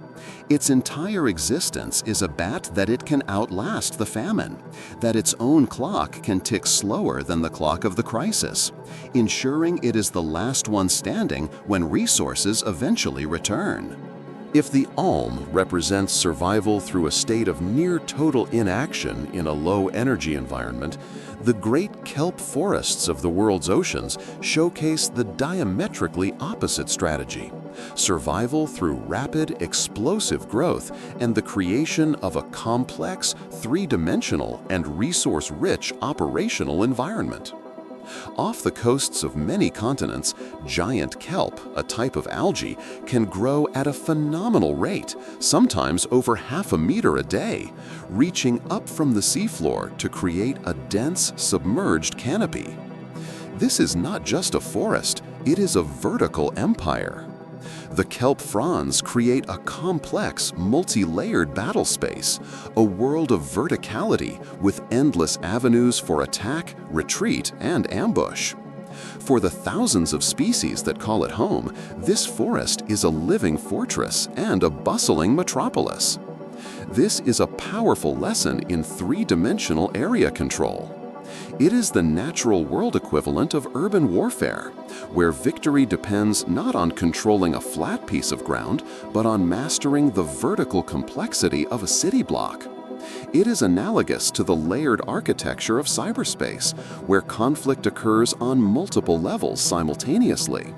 Its entire existence is a bet that it can outlast the famine, that its own clock can tick slower than the clock of the crisis, ensuring it is the last one standing when resources eventually return. If the alm represents survival through a state of near total inaction in a low-energy environment, the great kelp forests of the world's oceans showcase the diametrically opposite strategy: survival through rapid, explosive growth and the creation of a complex, three-dimensional, and resource-rich operational environment. Off the coasts of many continents, giant kelp, a type of algae, can grow at a phenomenal rate, sometimes over half a meter a day, reaching up from the seafloor to create a dense, submerged canopy. This is not just a forest, it is a vertical empire. The kelp fronds create a complex, multi-layered battle space, a world of verticality with endless avenues for attack, retreat, and ambush. For the thousands of species that call it home, this forest is a living fortress and a bustling metropolis. This is a powerful lesson in three-dimensional area control. It is the natural world equivalent of urban warfare, where victory depends not on controlling a flat piece of ground, but on mastering the vertical complexity of a city block. It is analogous to the layered architecture of cyberspace, where conflict occurs on multiple levels simultaneously.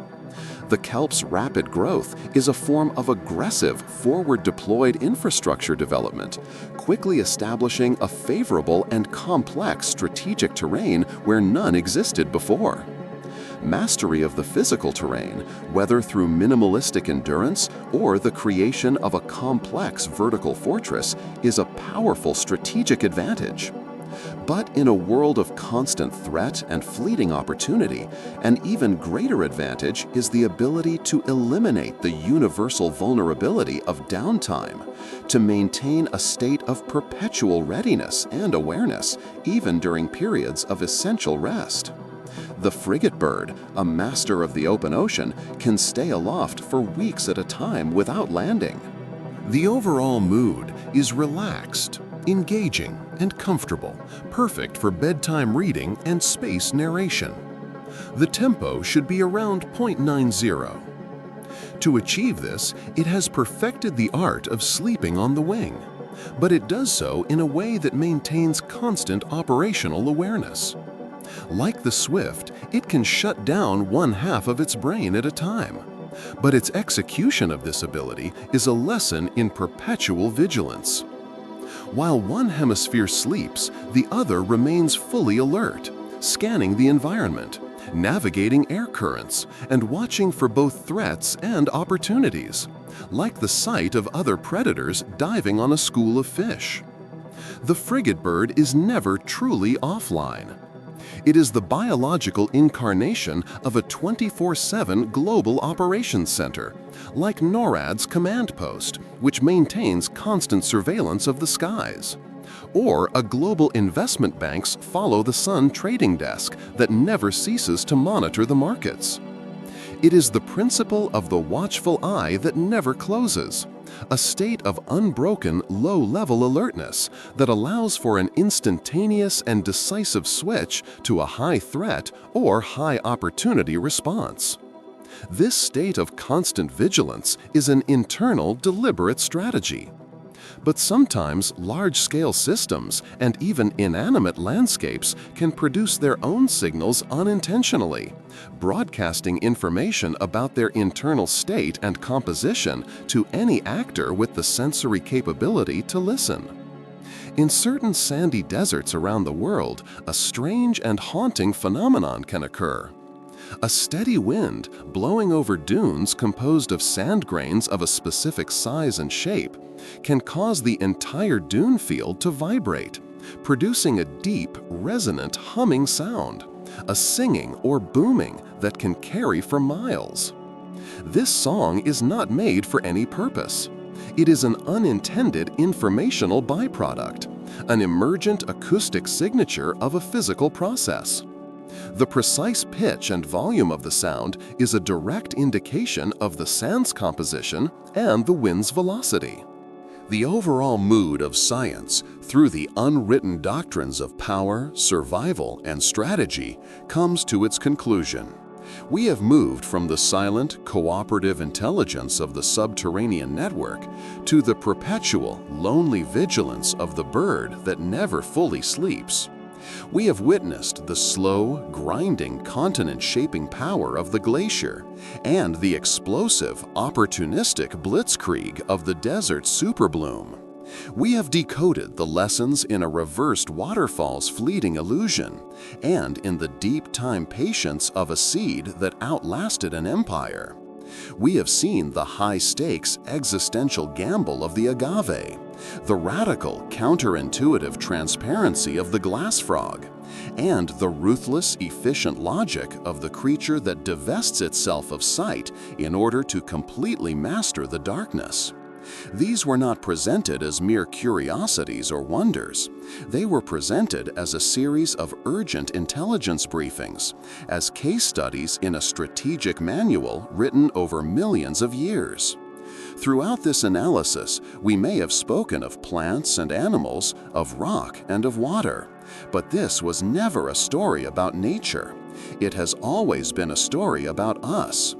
The kelp's rapid growth is a form of aggressive, forward-deployed infrastructure development, quickly establishing a favorable and complex strategic terrain where none existed before. Mastery of the physical terrain, whether through minimalistic endurance or the creation of a complex vertical fortress, is a powerful strategic advantage. But in a world of constant threat and fleeting opportunity, an even greater advantage is the ability to eliminate the universal vulnerability of downtime, to maintain a state of perpetual readiness and awareness, even during periods of essential rest. The frigate bird, a master of the open ocean, can stay aloft for weeks at a time without landing. The overall mood is relaxed, engaging, and comfortable, perfect for bedtime reading and space narration. The tempo should be around 0.90. To achieve this, it has perfected the art of sleeping on the wing, but it does so in a way that maintains constant operational awareness. Like the Swift, it can shut down one half of its brain at a time, but its execution of this ability is a lesson in perpetual vigilance. While one hemisphere sleeps, the other remains fully alert, scanning the environment, navigating air currents, and watching for both threats and opportunities, like the sight of other predators diving on a school of fish. The frigate bird is never truly offline. It is the biological incarnation of a 24/7 global operations center, like NORAD's command post, which maintains constant surveillance of the skies, or a global investment bank's follow-the-sun trading desk that never ceases to monitor the markets. It is the principle of the watchful eye that never closes, a state of unbroken low-level alertness that allows for an instantaneous and decisive switch to a high-threat or high-opportunity response. This state of constant vigilance is an internal, deliberate strategy. But sometimes large-scale systems and even inanimate landscapes can produce their own signals unintentionally, broadcasting information about their internal state and composition to any actor with the sensory capability to listen. In certain sandy deserts around the world, a strange and haunting phenomenon can occur. A steady wind blowing over dunes composed of sand grains of a specific size and shape can cause the entire dune field to vibrate, producing a deep, resonant humming sound, a singing or booming that can carry for miles. This song is not made for any purpose. It is an unintended informational byproduct, an emergent acoustic signature of a physical process. The precise pitch and volume of the sound is a direct indication of the sand's composition and the wind's velocity. The overall mood of science, through the unwritten doctrines of power, survival, and strategy, comes to its conclusion. We have moved from the silent, cooperative intelligence of the subterranean network to the perpetual, lonely vigilance of the bird that never fully sleeps. We have witnessed the slow, grinding, continent-shaping power of the glacier and the explosive, opportunistic blitzkrieg of the desert superbloom. We have decoded the lessons in a reversed waterfall's fleeting illusion and in the deep time patience of a seed that outlasted an empire. We have seen the high-stakes existential gamble of the agave, the radical, counterintuitive transparency of the glass frog, and the ruthless, efficient logic of the creature that divests itself of sight in order to completely master the darkness. These were not presented as mere curiosities or wonders. They were presented as a series of urgent intelligence briefings, as case studies in a strategic manual written over millions of years. Throughout this analysis, we may have spoken of plants and animals, of rock and of water, but this was never a story about nature. It has always been a story about us.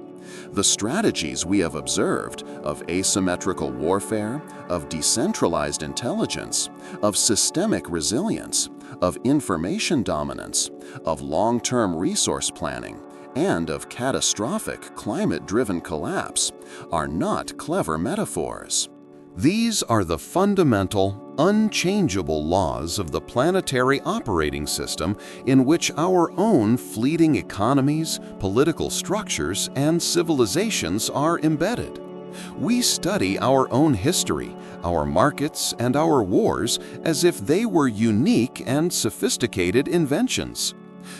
The strategies we have observed of asymmetrical warfare, of decentralized intelligence, of systemic resilience, of information dominance, of long-term resource planning, and of catastrophic climate-driven collapse are not clever metaphors. These are the fundamental, unchangeable laws of the planetary operating system in which our own fleeting economies, political structures, and civilizations are embedded. We study our own history, our markets, and our wars as if they were unique and sophisticated inventions.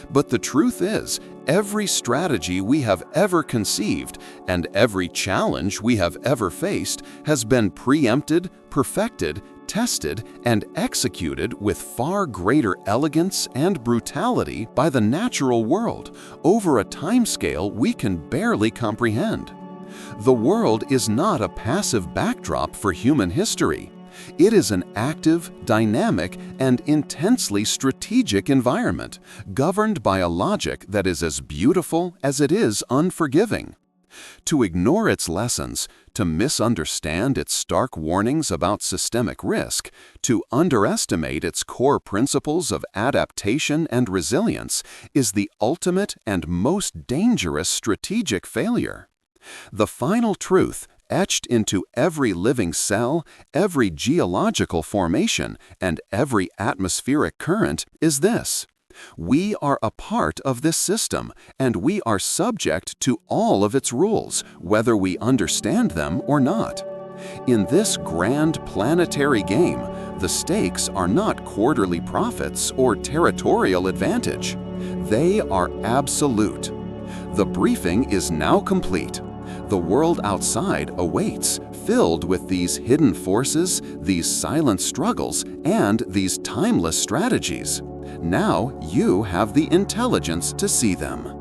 But the truth is, every strategy we have ever conceived and every challenge we have ever faced has been preempted, perfected, tested, and executed with far greater elegance and brutality by the natural world over a timescale we can barely comprehend. The world is not a passive backdrop for human history. It is an active, dynamic, and intensely strategic environment, governed by a logic that is as beautiful as it is unforgiving. To ignore its lessons, to misunderstand its stark warnings about systemic risk, to underestimate its core principles of adaptation and resilience is the ultimate and most dangerous strategic failure. The final truth, etched into every living cell, every geological formation, and every atmospheric current, is this: we are a part of this system, and we are subject to all of its rules, whether we understand them or not. In this grand planetary game, the stakes are not quarterly profits or territorial advantage. They are absolute. The briefing is now complete. The world outside awaits, filled with these hidden forces, these silent struggles, and these timeless strategies. Now you have the intelligence to see them.